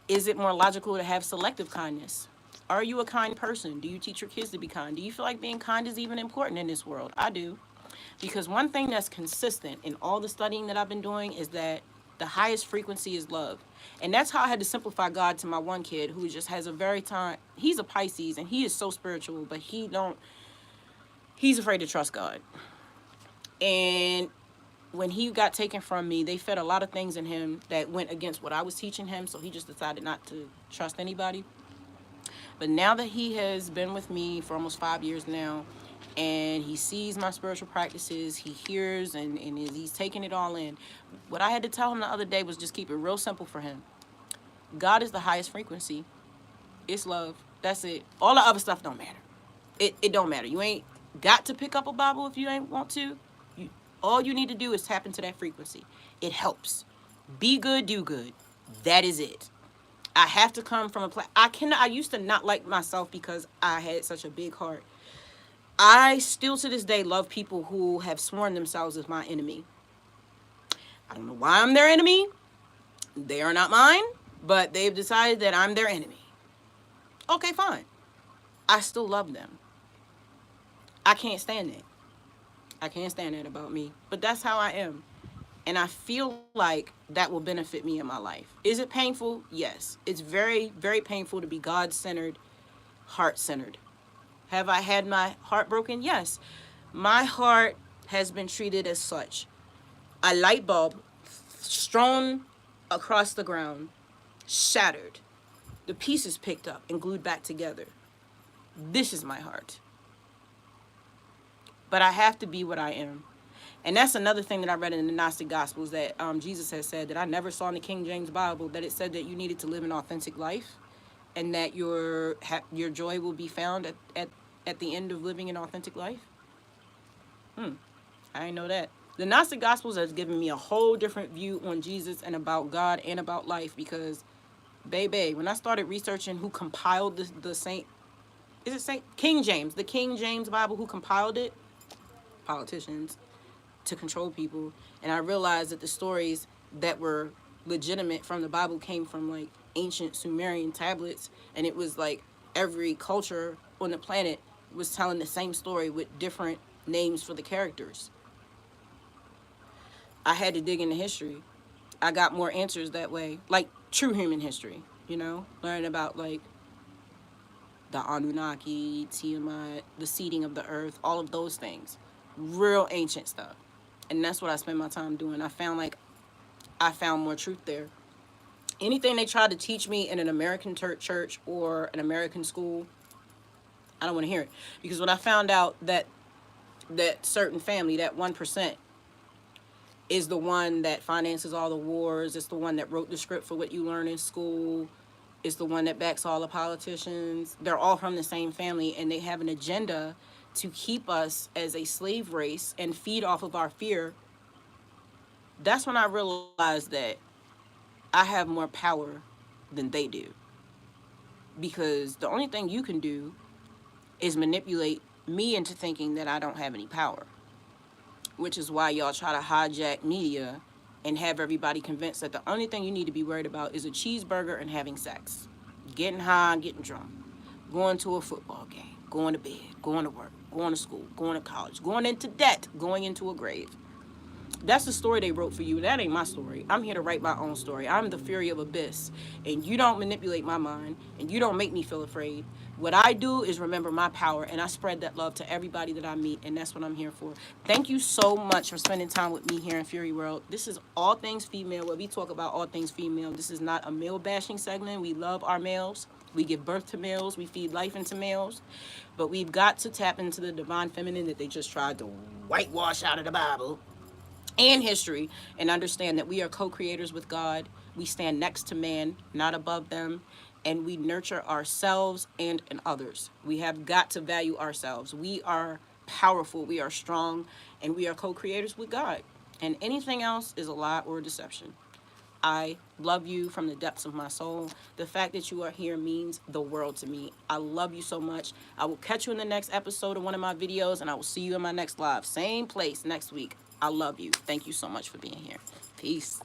S1: Is it more logical to have selective kindness? Are you a kind person? Do you teach your kids to be kind? Do you feel like being kind is even important in this world? I do. Because one thing that's consistent in all the studying that I've been doing is that the highest frequency is love. And that's how I had to simplify God to my one kid who just has a very time. He's a Pisces and he is so spiritual, but he's afraid to trust God. And when he got taken from me, they fed a lot of things in him that went against what I was teaching him. So he just decided not to trust anybody. But now that he has been with me for almost 5 years now, and he sees my spiritual practices, he hears, and he's taking it all in. What I had to tell him the other day was just keep it real simple for him. God is the highest frequency. It's love. That's it. All the other stuff don't matter. It don't matter. You ain't got to pick up a Bible if you ain't want to. All you need to do is tap into that frequency. It helps. Be good, do good. That is it. I have to come from a place. I used to not like myself because I had such a big heart. I still to this day love people who have sworn themselves as my enemy. I don't know why I'm their enemy. They are not mine, but they've decided that I'm their enemy. Okay, fine. I still love them. I can't stand it. I can't stand that about me. But that's how I am. And I feel like that will benefit me in my life. Is it painful? Yes. It's very, very painful to be God-centered, heart-centered. Have I had my heart broken? Yes. My heart has been treated as such. A light bulb strewn across the ground, shattered. The pieces picked up and glued back together. This is my heart. But I have to be what I am. And that's another thing that I read in the Gnostic Gospels that Jesus has said that I never saw in the King James Bible, that it said that you needed to live an authentic life and that your joy will be found at the end of living an authentic life. I didn't know that. The Gnostic Gospels has given me a whole different view on Jesus and about God and about life because, baby, when I started researching who compiled the Saint, is it Saint King James, the King James Bible, who compiled it? Politicians. To control people. And I realized that the stories that were legitimate from the Bible came from like ancient Sumerian tablets, and it was like every culture on the planet was telling the same story with different names for the characters. I had to dig into history. I got more answers that way, like true human history, learning about like the Anunnaki, Tiamat, the seeding of the earth, all of those things. Real ancient stuff. And that's what I spend my time doing. I found more truth there. Anything they tried to teach me in an American church or an American school, I don't want to hear it. Because when I found out that certain family, that 1%, is the one that finances all the wars, it's the one that wrote the script for what you learn in school, it's the one that backs all the politicians, they're all from the same family, and they have an agenda to keep us as a slave race and feed off of our fear. That's when I realized that I have more power than they do, because the only thing you can do is manipulate me into thinking that I don't have any power, which is why y'all try to hijack media and have everybody convinced that the only thing you need to be worried about is a cheeseburger and having sex, getting high and getting drunk, going to a football game, going to bed, going to work, going to school, going to college, going into debt, going into a grave. That's the story they wrote for you. That ain't my story. I'm here to write my own story. I'm the Fury of Abyss, and you don't manipulate my mind, and you don't make me feel afraid. What I do is remember my power, and I spread that love to everybody that I meet, and that's what I'm here for. Thank you so much for spending time with me here in Fury World. This is all things female, where we talk about all things female. This is not a male bashing segment. We love our males. We give birth to males. We feed life into males. But we've got to tap into the divine feminine that they just tried to whitewash out of the Bible and history, and understand that we are co-creators with God. We stand next to man, not above them, and we nurture ourselves and in others. We have got to value ourselves. We are powerful, we are strong, and we are co-creators with God. And anything else is a lie or a deception. I love you from the depths of my soul. The fact that you are here means the world to me. I love you so much. I will catch you in the next episode of one of my videos, and I will see you in my next live. Same place next week. I love you. Thank you so much for being here. Peace.